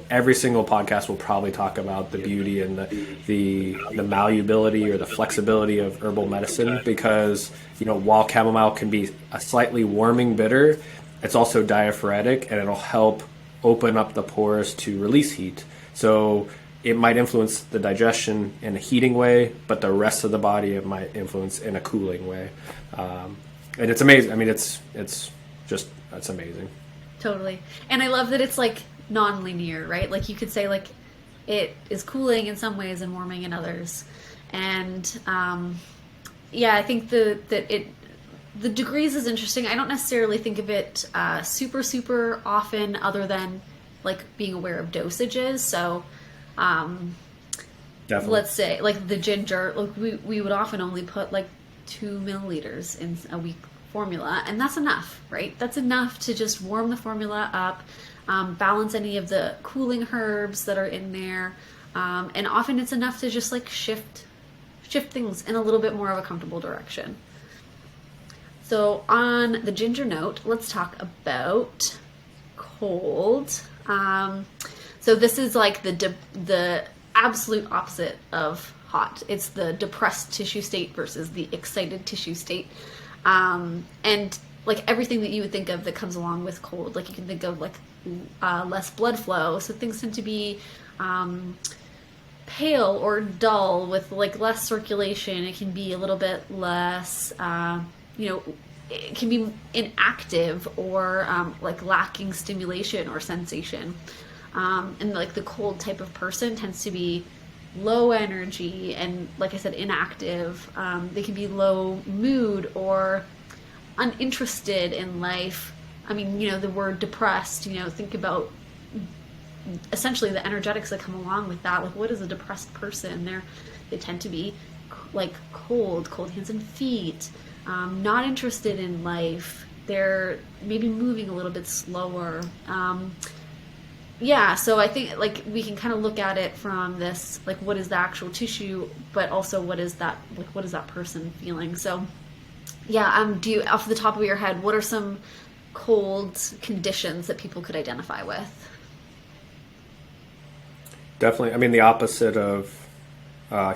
every single podcast will probably talk about the beauty and the malleability or the flexibility of herbal medicine, because while chamomile can be a slightly warming bitter, it's also diaphoretic, and it'll help open up the pores to release heat. So it might influence the digestion in a heating way, but the rest of the body it might influence in a cooling way. And it's amazing. I mean, it's that's amazing. Totally. And I love that it's like non-linear, right? Like you could say like it is cooling in some ways and warming in others. And yeah, I think the degrees is interesting. I don't necessarily think of it super often, other than like being aware of dosages. So Definitely. let's say like the ginger, like we would often only put like 2 milliliters in a week formula, and that's enough, right? That's enough to just warm the formula up, balance any of the cooling herbs that are in there, and often it's enough to just like shift things in a little bit more of a comfortable direction. So on the ginger note, let's talk about cold. So this is like the absolute opposite of hot. It's the depressed tissue state versus the excited tissue state. And like everything that you would think of that comes along with cold, like you can think of like less blood flow. So things tend to be pale or dull with like less circulation. It can be a little bit less, it can be inactive or like lacking stimulation or sensation. And like the cold type of person tends to be low energy and, like I said, inactive. They can be low mood or uninterested in life. I mean, the word depressed, think about essentially the energetics that come along with that. Like, what is a depressed person? They tend to be like cold hands and feet, not interested in life. They're maybe moving a little bit slower. Yeah, so I think like we can kind of look at it from this, like what is the actual tissue, but also what is that person feeling. So yeah, do you, off the top of your head, what are some cold conditions that people could identify with? Definitely. I mean, the opposite of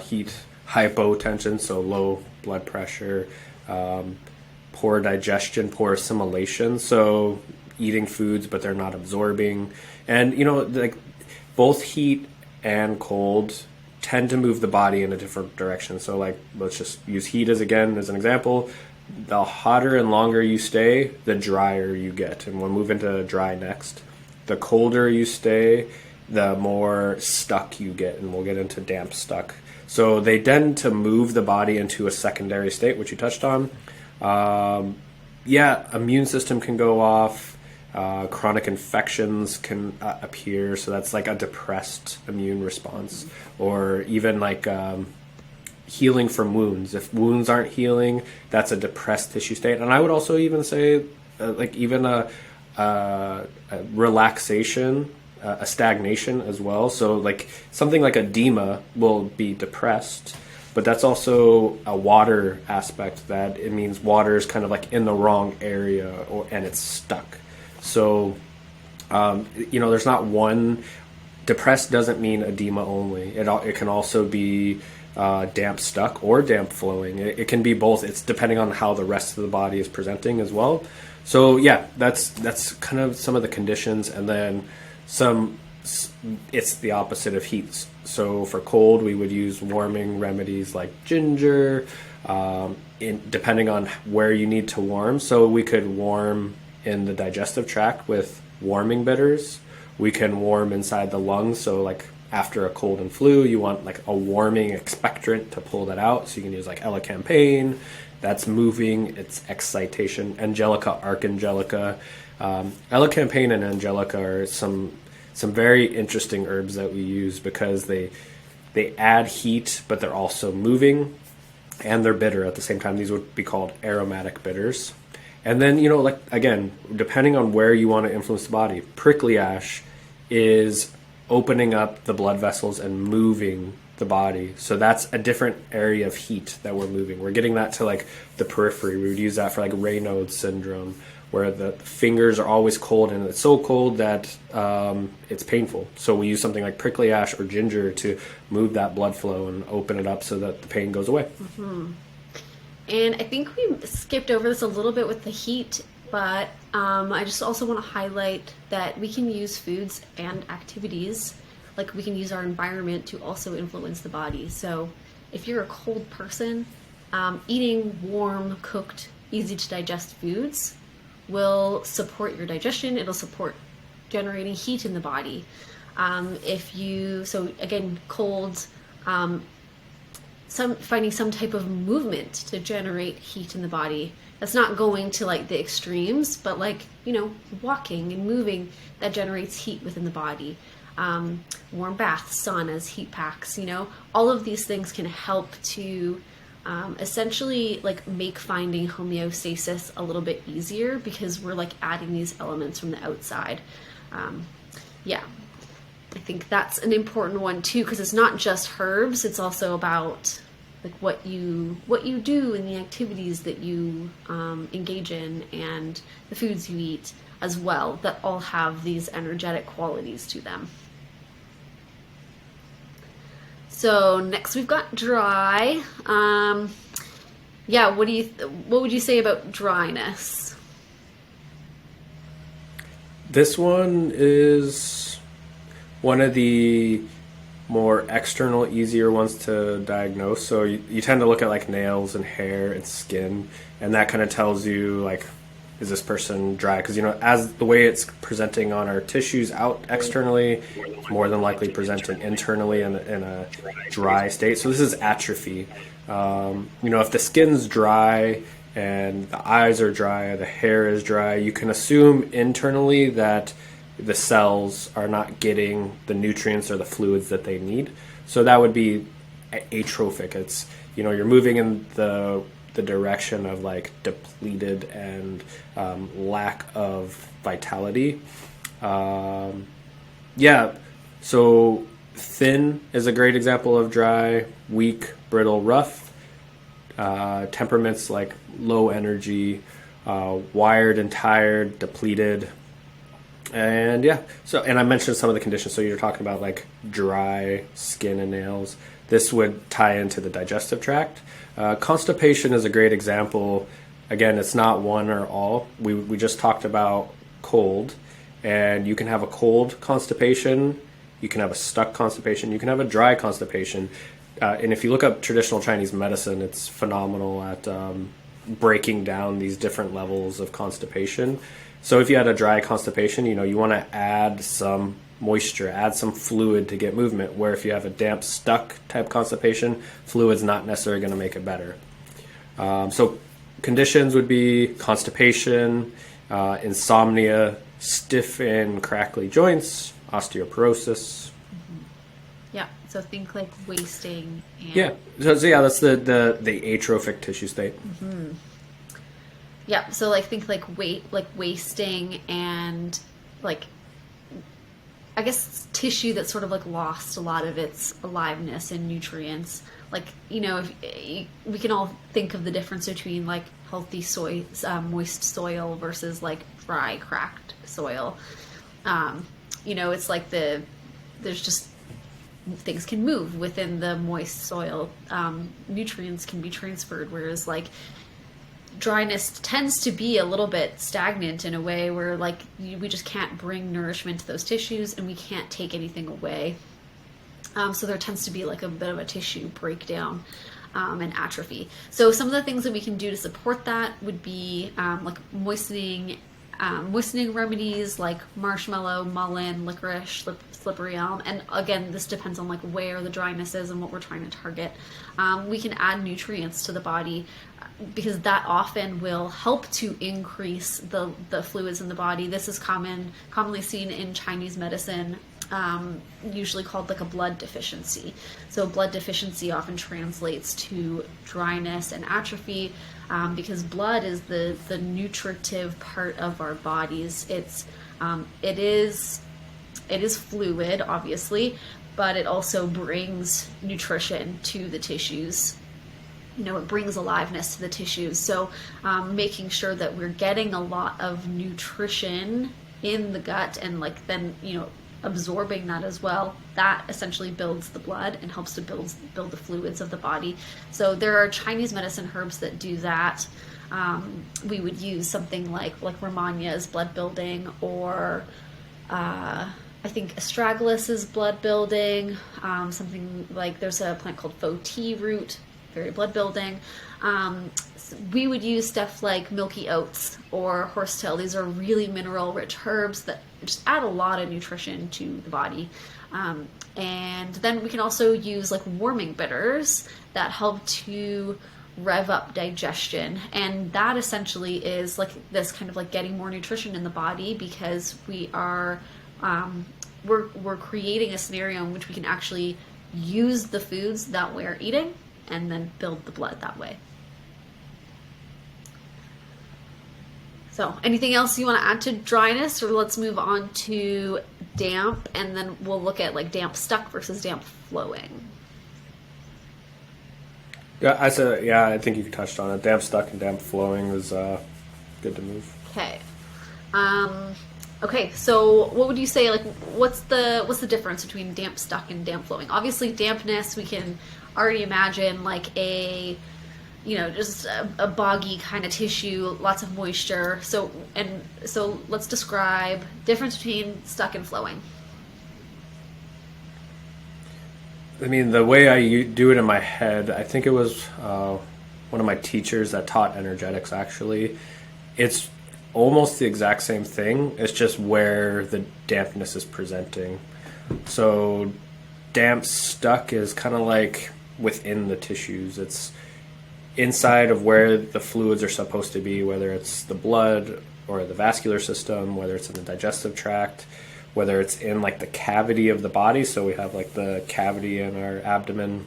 heat, hypotension, so low blood pressure, poor digestion, poor assimilation. So eating foods, but they're not absorbing. And, like both heat and cold tend to move the body in a different direction. So like, let's just use heat as an example. The hotter and longer you stay, the drier you get. And we'll move into dry next. The colder you stay, the more stuck you get, and we'll get into damp stuck. So they tend to move the body into a secondary state, which you touched on. Immune system can go off. Chronic infections can appear, so that's like a depressed immune response, or even like healing from wounds. If wounds aren't healing, that's a depressed tissue state. And I would also even say, a relaxation, a stagnation as well. So like something like edema will be depressed, but that's also a water aspect, that it means water is kind of like in the wrong area, and it's stuck. So, there's not one. Depressed doesn't mean edema only. It can also be damp stuck or damp flowing. It can be both. It's depending on how the rest of the body is presenting as well. So yeah, that's kind of some of the conditions, and then it's the opposite of heat. So for cold, we would use warming remedies like ginger, depending on where you need to warm. So we could warm in the digestive tract with warming bitters. We can warm inside the lungs. So like after a cold and flu, you want like a warming expectorant to pull that out. So you can use like elecampane. That's moving, it's excitation. Angelica, archangelica. Elecampane and angelica are some very interesting herbs that we use because they add heat, but they're also moving, and they're bitter at the same time. These would be called aromatic bitters. And then, like, again, depending on where you want to influence the body, prickly ash is opening up the blood vessels and moving the body. So that's a different area of heat that we're moving. We're getting that to like the periphery. We would use that for like Raynaud's syndrome, where the fingers are always cold, and it's so cold that it's painful. So we use something like prickly ash or ginger to move that blood flow and open it up so that the pain goes away. Mm-hmm. And I think we skipped over this a little bit with the heat, but I just also want to highlight that we can use foods and activities, like we can use our environment to also influence the body. So if you're a cold person, eating warm, cooked, easy to digest foods will support your digestion. It'll support generating heat in the body. So again, cold, finding some type of movement to generate heat in the body. That's not going to like the extremes, but like, walking and moving, that generates heat within the body. Warm baths, saunas, heat packs, all of these things can help to essentially like make finding homeostasis a little bit easier, because we're like adding these elements from the outside. I think that's an important one too, because it's not just herbs, it's also about like what you do and the activities that you engage in, and the foods you eat as well, that all have these energetic qualities to them. So next we've got dry. What would you say about dryness? This one is one of the more external, easier ones to diagnose. So you tend to look at like nails and hair and skin, and that kind of tells you like, is this person dry? Because as the way it's presenting on our tissues out externally, it's more than likely presenting internally in a dry state. So this is atrophy. If the skin's dry and the eyes are dry, the hair is dry, you can assume internally that the cells are not getting the nutrients or the fluids that they need. So that would be atrophic. It's you're moving in the direction of like depleted and lack of vitality. Yeah, so thin is a great example of dry, weak, brittle, rough. Temperaments like low energy, wired and tired, depleted. And yeah, and I mentioned some of the conditions. So you're talking about like dry skin and nails. This would tie into the digestive tract. Constipation is a great example. Again, it's not one or all. We just talked about cold, and you can have a cold constipation, you can have a stuck constipation, you can have a dry constipation. And if you look up traditional Chinese medicine, it's phenomenal at breaking down these different levels of constipation. So if you had a dry constipation, you want to add some moisture, add some fluid to get movement, where if you have a damp, stuck type constipation, fluid's not necessarily going to make it better. So conditions would be constipation, insomnia, stiff and crackly joints, osteoporosis. Yeah, so think like wasting. And... Yeah, so yeah, that's the atrophic tissue state. Yeah, so like think like wasting and like, I guess tissue that's sort of like lost a lot of its aliveness and nutrients. Like, if we can all think of the difference between like healthy moist soil versus like dry, cracked soil. It's like there's just things can move within the moist soil. Nutrients can be transferred, whereas like dryness tends to be a little bit stagnant in a way where like we just can't bring nourishment to those tissues and we can't take anything away. So there tends to be like a bit of a tissue breakdown and atrophy. So some of the things that we can do to support that would be like moistening remedies like marshmallow, mullein, licorice, slippery elm. And again, this depends on like where the dryness is and what we're trying to target. We can add nutrients to the body because that often will help to increase the fluids in the body. This is commonly seen in Chinese medicine, usually called like a blood deficiency. So blood deficiency often translates to dryness and atrophy because blood is the nutritive part of our bodies. It is fluid, obviously, but it also brings nutrition to the tissues. It brings aliveness to the tissues. So making sure that we're getting a lot of nutrition in the gut and like then, absorbing that as well, that essentially builds the blood and helps to build the fluids of the body. So there are Chinese medicine herbs that do that. We would use something like Romagna is blood building, or I think astragalus is blood building. Something like there's a plant called faux tea root, very blood building. We would use stuff like milky oats or horsetail. These are really mineral rich herbs that just add a lot of nutrition to the body. And then we can also use like warming bitters that help to rev up digestion. And that essentially is like this kind of like getting more nutrition in the body because we are, we're creating a scenario in which we can actually use the foods that we're eating and then build the blood that way. So anything else you want to add to dryness, or let's move on to damp, and then we'll look at like damp stuck versus damp flowing. Yeah, I think you touched on it. Damp stuck and damp flowing is good to move. Okay. Okay, so what would you say, like, what's the difference between damp stuck and damp flowing? Obviously dampness, we can already imagine like just a boggy kind of tissue, lots of moisture. So let's describe difference between stuck and flowing. I mean, the way I do it in my head, I think it was one of my teachers that taught energetics, actually. It's almost the exact same thing. It's just where the dampness is presenting. So damp stuck is kind of like within the tissues. It's inside of where the fluids are supposed to be, whether it's the blood or the vascular system, whether it's in the digestive tract, whether it's in like the cavity of the body. So we have like the cavity in our abdomen,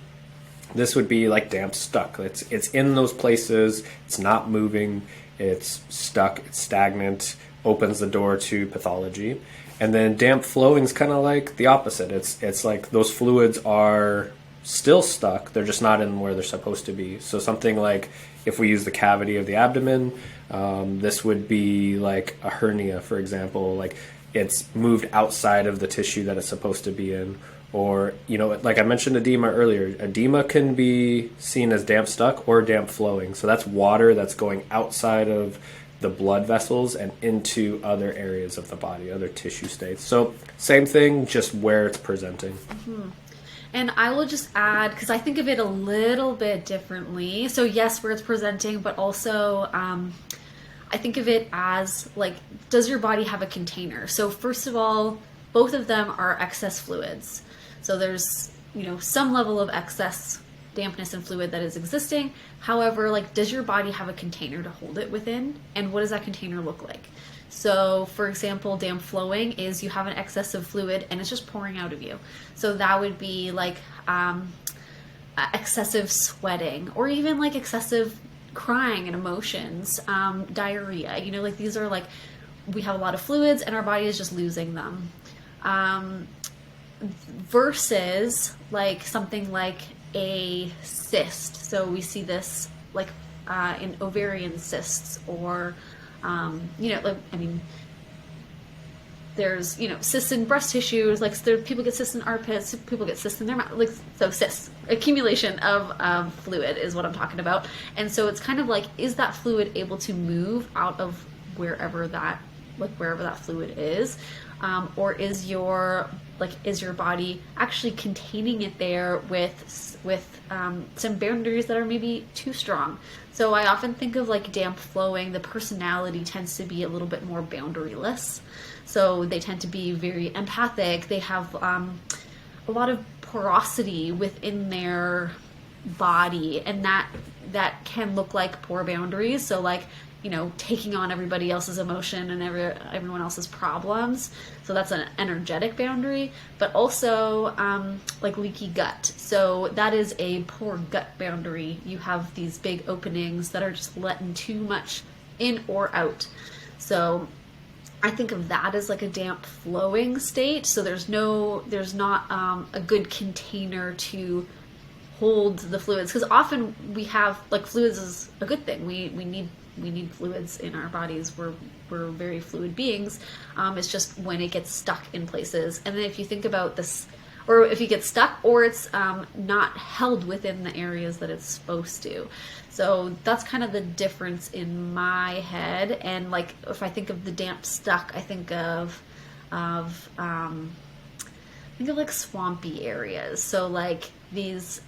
This would be like damp stuck. It's in those places. It's not moving. It's stuck. It's stagnant. Opens the door to pathology. And then damp flowing is kind of like the opposite. It's like those fluids are still stuck. They're just not in where they're supposed to be. So something like if we use the cavity of the abdomen, this would be like a hernia, for example. Like it's moved outside of the tissue that it's supposed to be in. Or, like I mentioned edema earlier, edema can be seen as damp stuck or damp flowing. So that's water that's going outside of the blood vessels and into other areas of the body, other tissue states. So same thing, just where it's presenting. Mm-hmm. And I will just add, because I think of it a little bit differently. So yes, where it's presenting, but also I think of it as like, does your body have a container? So first of all, both of them are excess fluids. So there's, some level of excess dampness and fluid that is existing. However, like, does your body have a container to hold it within? And what does that container look like? So for example, damp flowing is you have an excess of fluid and it's just pouring out of you. So that would be like excessive sweating, or even like excessive crying and emotions, diarrhea. Like these are like, we have a lot of fluids and our body is just losing them. Versus like something like a cyst. So we see this like in ovarian cysts, or there's cysts in breast tissues. Like people get cysts in armpits, people get cysts in their mouth. Like so, cysts, accumulation of fluid is what I'm talking about. And so it's kind of like, is that fluid able to move out of wherever that fluid is, or is your body actually containing it there with some boundaries that are maybe too strong? So I often think of like damp flowing, the personality tends to be a little bit more boundaryless. So they tend to be very empathic. They have a lot of porosity within their body, and that can look like poor boundaries. So like, taking on everybody else's emotion and everyone else's problems. So that's an energetic boundary, but also like leaky gut. So that is a poor gut boundary. You have these big openings that are just letting too much in or out. So I think of that as like a damp flowing state. So there's not a good container to hold the fluids, because often we have like, fluids is a good thing. We need fluids in our bodies. We're very fluid beings. It's just when it gets stuck in places. And then if you think about this, or if you get stuck, or it's not held within the areas that it's supposed to. So that's kind of the difference in my head. And like, if I think of the damp stuck, I think of like swampy areas. So like these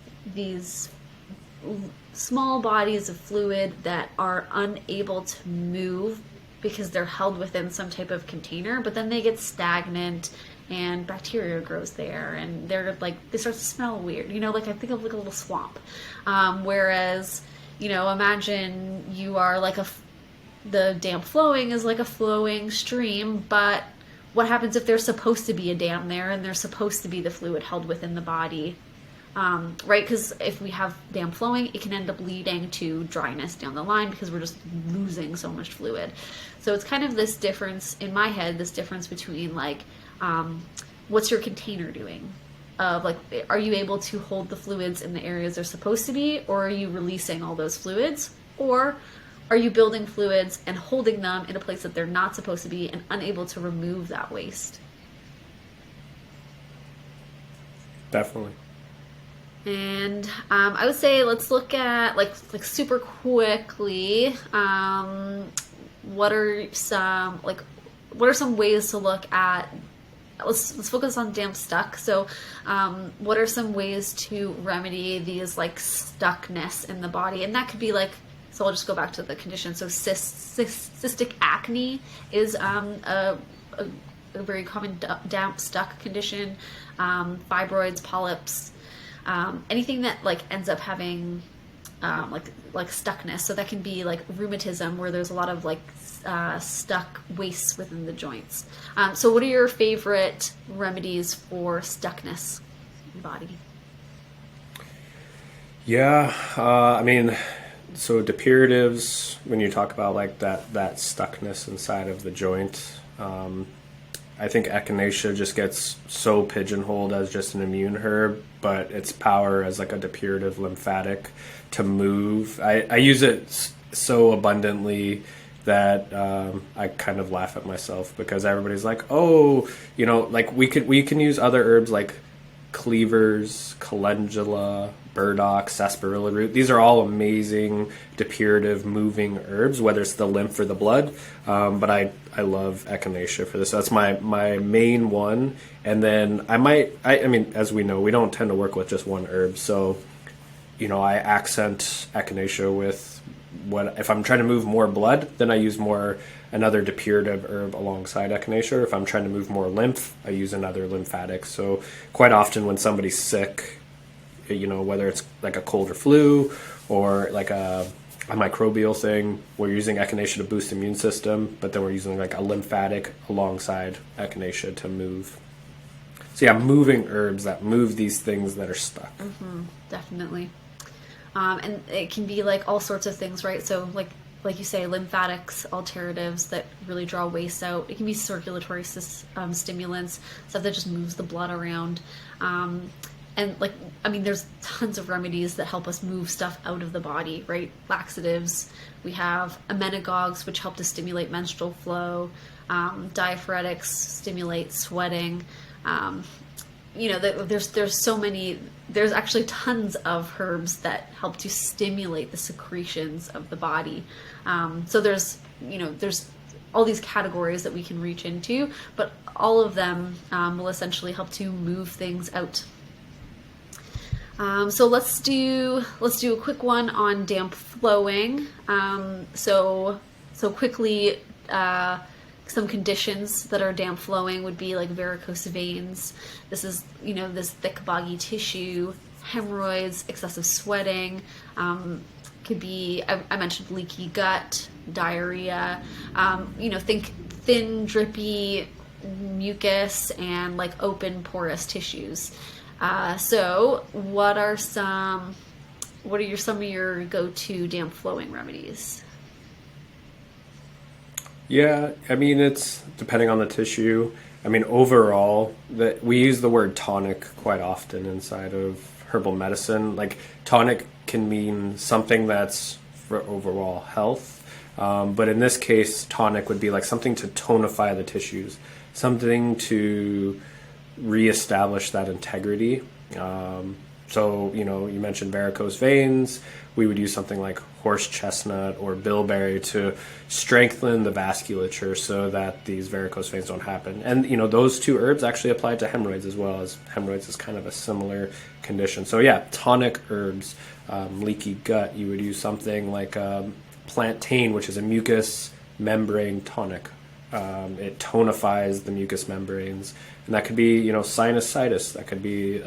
small bodies of fluid that are unable to move because they're held within some type of container, but then they get stagnant and bacteria grows there, and they're like, they start to smell weird. Like I think of like a little swamp. Whereas, imagine you are like the damp flowing is like a flowing stream, but what happens if there's supposed to be a dam there and there's supposed to be the fluid held within the body? Right? Because if we have damp flowing, it can end up leading to dryness down the line because we're just losing so much fluid. So it's kind of this difference in my head, this difference between like, what's your container doing? Of like, are you able to hold the fluids in the areas they're supposed to be, or are you releasing all those fluids? Or are you building fluids and holding them in a place that they're not supposed to be and unable to remove that waste? Definitely. And I would say let's look at like super quickly. What are some ways to look at? Let's focus on damp stuck. So, what are some ways to remedy these like stuckness in the body? And that could be like, so I'll just go back to the condition. So cystic acne is a very common damp stuck condition. Fibroids, polyps. Anything that like ends up having like stuckness. So that can be like rheumatism, where there's a lot of like stuck wastes within the joints. So what are your favorite remedies for stuckness in the body? Yeah, I mean, so depuratives, when you talk about like that stuckness inside of the joint, I think echinacea just gets so pigeonholed as just an immune herb, but its power as like a depurative lymphatic to move. I use it so abundantly that I kind of laugh at myself because everybody's like, oh, like we can use other herbs like cleavers, calendula, burdock, sarsaparilla root. These are all amazing depurative moving herbs, whether it's the lymph or the blood. But I love echinacea for this. That's my main one. And then I mean, as we know, we don't tend to work with just one herb. So, I accent echinacea with if I'm trying to move more blood, then I use another depurative herb alongside echinacea. If I'm trying to move more lymph, I use another lymphatic. So quite often when somebody's sick, whether it's like a cold or flu or like a microbial thing, we're using echinacea to boost the immune system, but then we're using like a lymphatic alongside echinacea to move. So yeah, moving herbs that move these things that are stuck. Definitely. And it can be like all sorts of things, right? So like you say, lymphatics, alternatives that really draw waste out. It can be circulatory stimulants, stuff that just moves the blood around. And there's tons of remedies that help us move stuff out of the body, right? Laxatives. We have emmenagogues, which help to stimulate menstrual flow. Diaphoretics stimulate sweating. There's so many. There's actually tons of herbs that help to stimulate the secretions of the body. So there's all these categories that we can reach into, but all of them will essentially help to move things out. So let's do a quick one on damp flowing. So quickly, some conditions that are damp flowing would be like varicose veins. This is this thick boggy tissue, hemorrhoids, excessive sweating. Could be I mentioned leaky gut, diarrhea. Think thin, drippy mucus and like open porous tissues. So what are some of your go-to damp flowing remedies? Yeah, I mean, it's depending on the tissue. I mean, overall, that we use the word tonic quite often inside of herbal medicine. Like, tonic can mean something that's for overall health. But in this case, tonic would be like something to tonify the tissues, something to reestablish that integrity. So, you mentioned varicose veins. We would use something like horse chestnut or bilberry to strengthen the vasculature so that these varicose veins don't happen. And, those two herbs actually apply to hemorrhoids as well, as hemorrhoids is kind of a similar condition. So, yeah, tonic herbs. Leaky gut, you would use something like plantain, which is a mucus membrane tonic. It tonifies the mucous membranes. And that could be, sinusitis. That could be...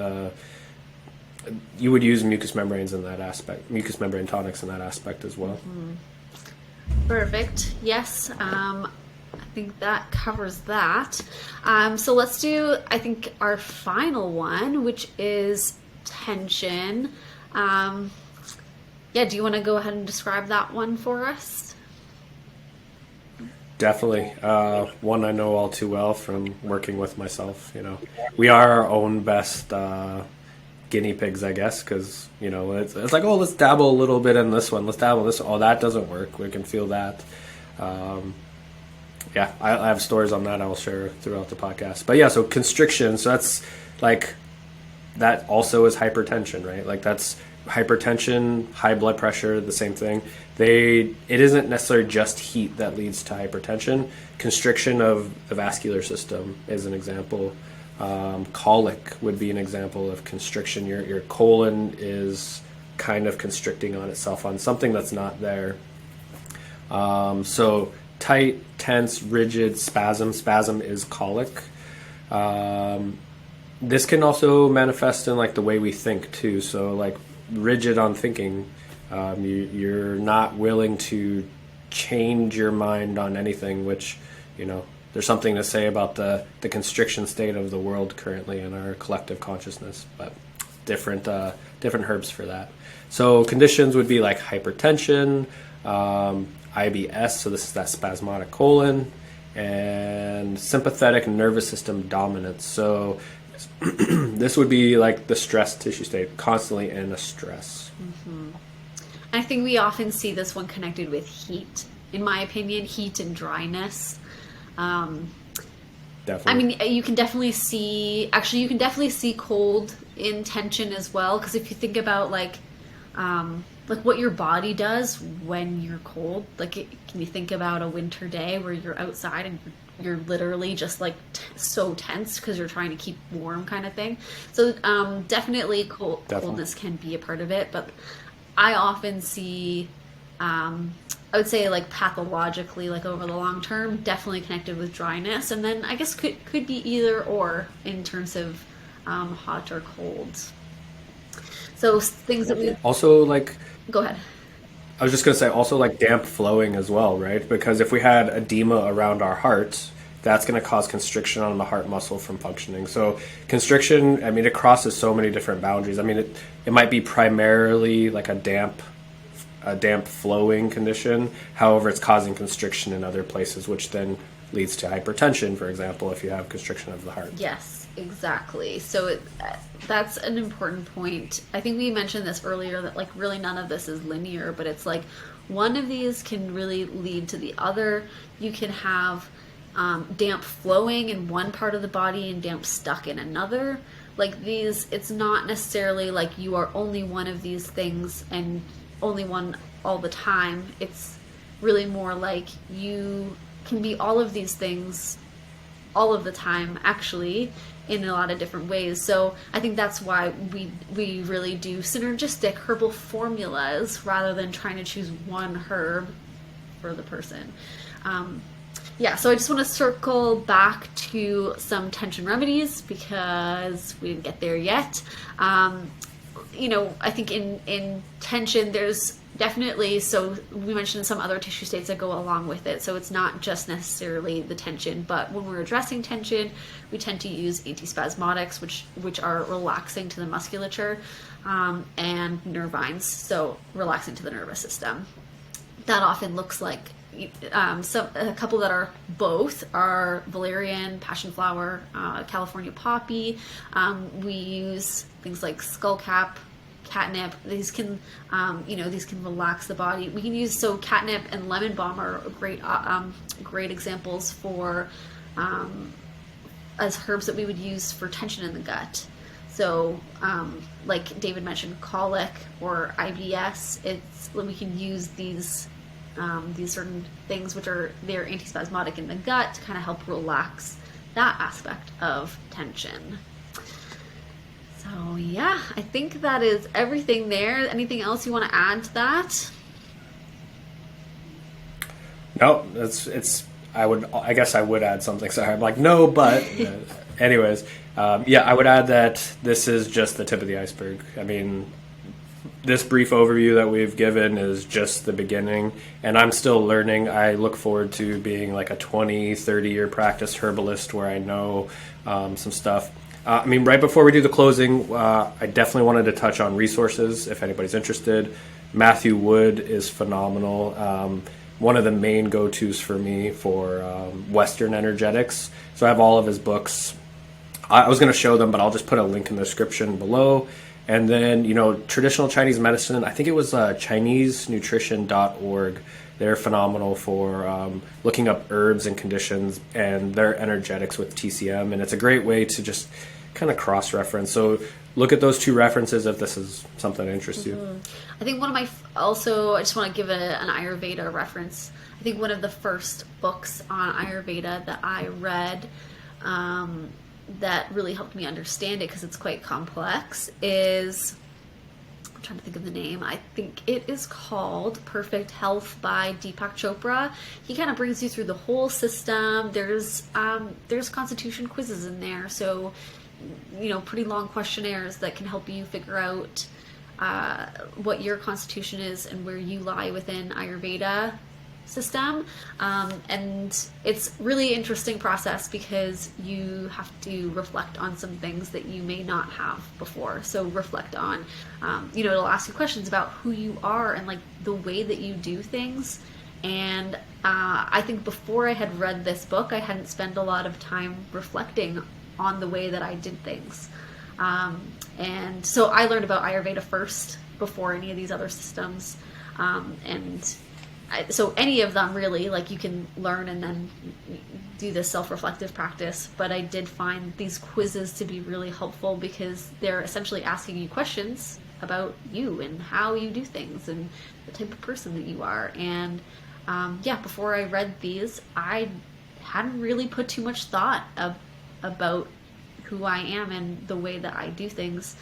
you would use mucous membranes in that aspect, mucous membrane tonics in that aspect as well. Perfect. Yes. I think that covers that. So let's do, I think, our final one, which is tension. Do you want to go ahead and describe that one for us? Definitely. One I know all too well from working with myself. We are our own best guinea pigs, I guess, because it's like, oh, let's dabble a little bit in this one, let's dabble in this one. Oh, that doesn't work, we can feel that. I have stories on that I'll share throughout the podcast. But yeah, so constriction, so that's like, that also is hypertension, right? Like, that's hypertension, high blood pressure, the same thing. It isn't necessarily just heat that leads to hypertension. Constriction of the vascular system is an example. Colic would be an example of constriction. Your colon is kind of constricting on itself on something that's not there. So tight, tense, rigid, spasm. Spasm is colic. This can also manifest in like the way we think too. So like rigid on thinking. You're not willing to change your mind on anything, which, there's something to say about the constriction state of the world currently in our collective consciousness. But different herbs for that. So conditions would be like hypertension, IBS, so this is that spasmodic colon, and sympathetic nervous system dominance. So this would be like the stress tissue state, constantly in a stress. Mm-hmm. I think we often see this one connected with heat. In my opinion, heat and dryness. Definitely. I mean, you can definitely see cold in tension as well. Because if you think about like what your body does when you're cold, can you think about a winter day where you're outside and you're literally just like so tense because you're trying to keep warm, kind of thing. So definitely coldness can be a part of it, but I often see, I would say like pathologically, like over the long term, definitely connected with dryness, and then I guess could be either or in terms of hot or cold. So things that we also like. Go ahead. I was just going to say also like damp flowing as well, right? Because if we had edema around our heart, that's going to cause constriction on the heart muscle from functioning. So constriction, I mean, it crosses so many different boundaries. I mean, it might be primarily like a damp flowing condition. However, it's causing constriction in other places, which then leads to hypertension, for example, if you have constriction of the heart. Yes, exactly. So that's an important point. I think we mentioned this earlier, that like really none of this is linear, but it's like one of these can really lead to the other. You can have damp flowing in one part of the body and damp stuck in another. Like these, it's not necessarily like you are only one of these things and only one all the time. It's really more like you can be all of these things all of the time, actually, in a lot of different ways. So I think that's why we really do synergistic herbal formulas rather than trying to choose one herb for the person. So I just want to circle back to some tension remedies because we didn't get there yet. I think in tension, there's definitely, so we mentioned some other tissue states that go along with it. So it's not just necessarily the tension, but when we're addressing tension, we tend to use antispasmodics, which are relaxing to the musculature, and nervines, so relaxing to the nervous system. That often looks like a couple that are both are valerian, passion flower, California poppy. We use things like skullcap, catnip. These can relax the body. We can use, so catnip and lemon balm are great examples for as herbs that we would use for tension in the gut. So like David mentioned, colic or IBS, we can use these certain things they're antispasmodic in the gut to kind of help relax that aspect of tension. So yeah, I think that is everything there. Anything else you want to add to that? No, I guess I would add something. Sorry, I'm like, no, but anyways, I would add that this is just the tip of the iceberg. I mean, this brief overview that we've given is just the beginning, and I'm still learning. I look forward to being like a 20-30 year practice herbalist where I know some stuff. Right before we do the closing, I definitely wanted to touch on resources if anybody's interested. Matthew Wood is phenomenal. One of the main go-tos for me for Western energetics. So I have all of his books. I was going to show them, but I'll just put a link in the description below. And then, traditional Chinese medicine, I think it was ChineseNutrition.org. They're phenomenal for looking up herbs and conditions and their energetics with TCM. And it's a great way to just kind of cross-reference. So look at those two references if this is something that interests you. I think I just want to give an Ayurveda reference. I think one of the first books on Ayurveda that I read that really helped me understand it, because it's quite complex, is, I'm trying to think of the name, I think it is called Perfect Health by Deepak Chopra. He kind of brings you through the whole system. There's constitution quizzes in there, so pretty long questionnaires that can help you figure out what your constitution is and where you lie within Ayurveda. system. And it's really interesting process because you have to reflect on some things that you may not have before. So reflect on, it'll ask you questions about who you are and like the way that you do things. And I think before I had read this book, I hadn't spent a lot of time reflecting on the way that I did things. And so I learned about Ayurveda first before any of these other systems. So any of them really, like you can learn and then do this self-reflective practice. But I did find these quizzes to be really helpful because they're essentially asking you questions about you and how you do things and the type of person that you are. And before I read these, I hadn't really put too much thought about who I am and the way that I do things.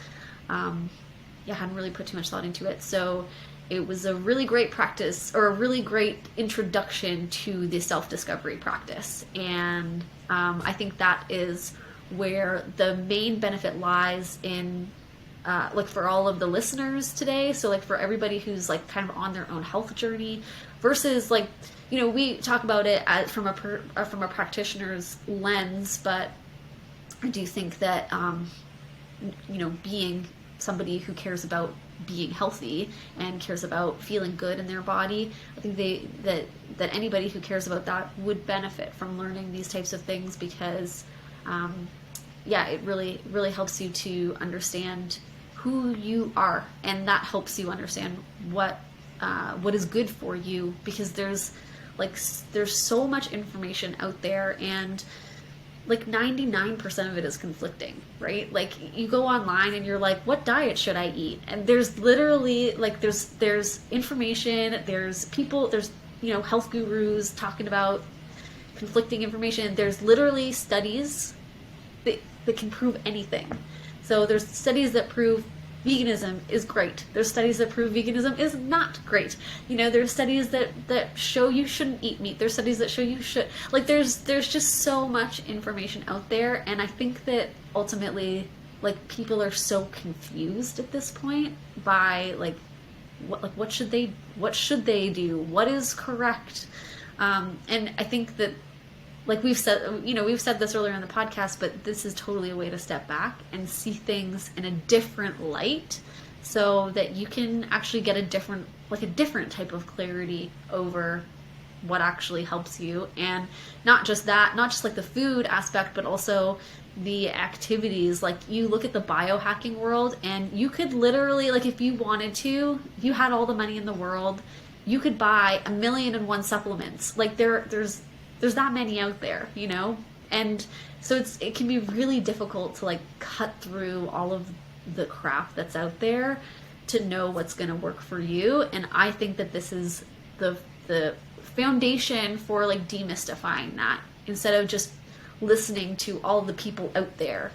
Hadn't really put too much thought into it. So it was a really great practice, or a really great introduction to the self-discovery practice. And I think that is where the main benefit lies in, like for all of the listeners today. So like for everybody who's like kind of on their own health journey versus like, we talk about it from a practitioner's lens, but I do think that, being somebody who cares about being healthy and cares about feeling good in their body, I think that anybody who cares about that would benefit from learning these types of things because, it really helps you to understand who you are, and that helps you understand what is good for you, because there's so much information out there, and like 99% of it is conflicting, right? Like you go online and you're like, what diet should I eat? And there's literally like there's information, there's people, there's health gurus talking about conflicting information. There's literally studies that can prove anything. So there's studies that prove veganism is great. There's studies that prove veganism is not great. There's studies that show you shouldn't eat meat. There's studies that show you should. Like there's just so much information out there, and I think that ultimately, like people are so confused at this point by what should they do? What is correct? And I think that, like we've said this earlier in the podcast, but this is totally a way to step back and see things in a different light so that you can actually get a different type of clarity over what actually helps you. And not just like the food aspect, but also the activities. Like you look at the biohacking world and you could literally, like if you wanted to, if you had all the money in the world, you could buy 1,000,001 supplements. Like there's that many out there, and so it can be really difficult to like cut through all of the crap that's out there to know what's going to work for you. And I think that this is the foundation for like demystifying that, instead of just listening to all the people out there,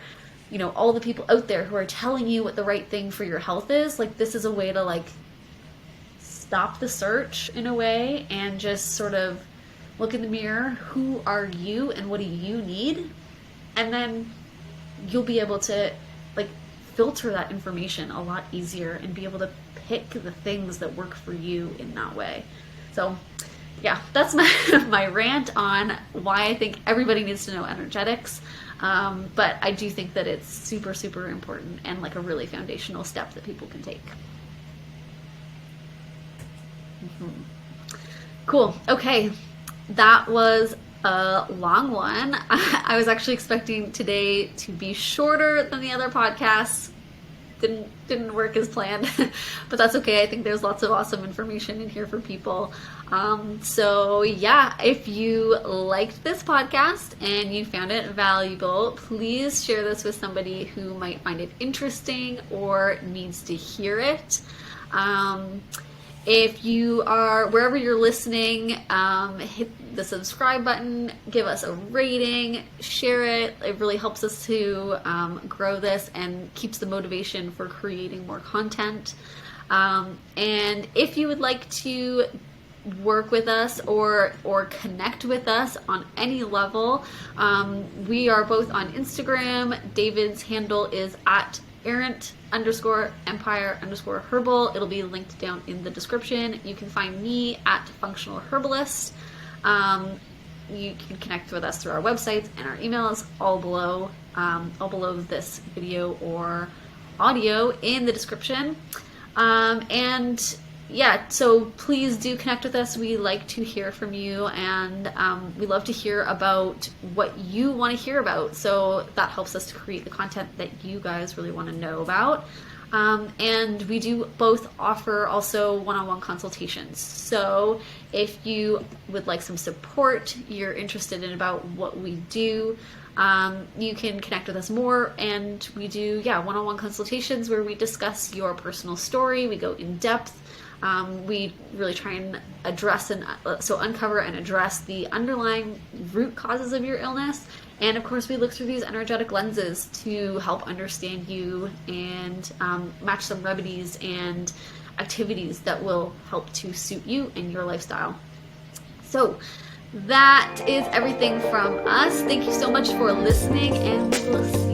all the people out there who are telling you what the right thing for your health is. Like this is a way to like stop the search in a way and just sort of look in the mirror. Who are you and what do you need? And then you'll be able to like filter that information a lot easier and be able to pick the things that work for you in that way. So yeah, that's my rant on why I think everybody needs to know energetics. But I do think that it's super, super important and like a really foundational step that people can take. Cool. Okay. That was a long one. I was actually expecting today to be shorter than the other podcasts. Didn't work as planned, but that's okay. I think there's lots of awesome information in here for people. So yeah, if you liked this podcast and you found it valuable, please share this with somebody who might find it interesting or needs to hear it. If you are, wherever you're listening, hit the subscribe button, give us a rating, share it. It really helps us to grow this and keeps the motivation for creating more content. And if you would like to work with us or connect with us on any level, we are both on Instagram. David's handle is at errant_empire_herbal. It'll be linked down in the description. You can find me at Functional Herbalist. You can connect with us through our websites and our emails, all below this video or audio in the description. And yeah, so please do connect with us. We like to hear from you, and we love to hear about what you want to hear about. So that helps us to create the content that you guys really want to know about. And we do both offer also one-on-one consultations. So if you would like some support, you're interested in about what we do, you can connect with us more, and we do one-on-one consultations where we discuss your personal story. We go in depth. We really try and uncover and address the underlying root causes of your illness. And of course, we look through these energetic lenses to help understand you and match some remedies and activities that will help to suit you and your lifestyle. So that is everything from us. Thank you so much for listening, and we'll see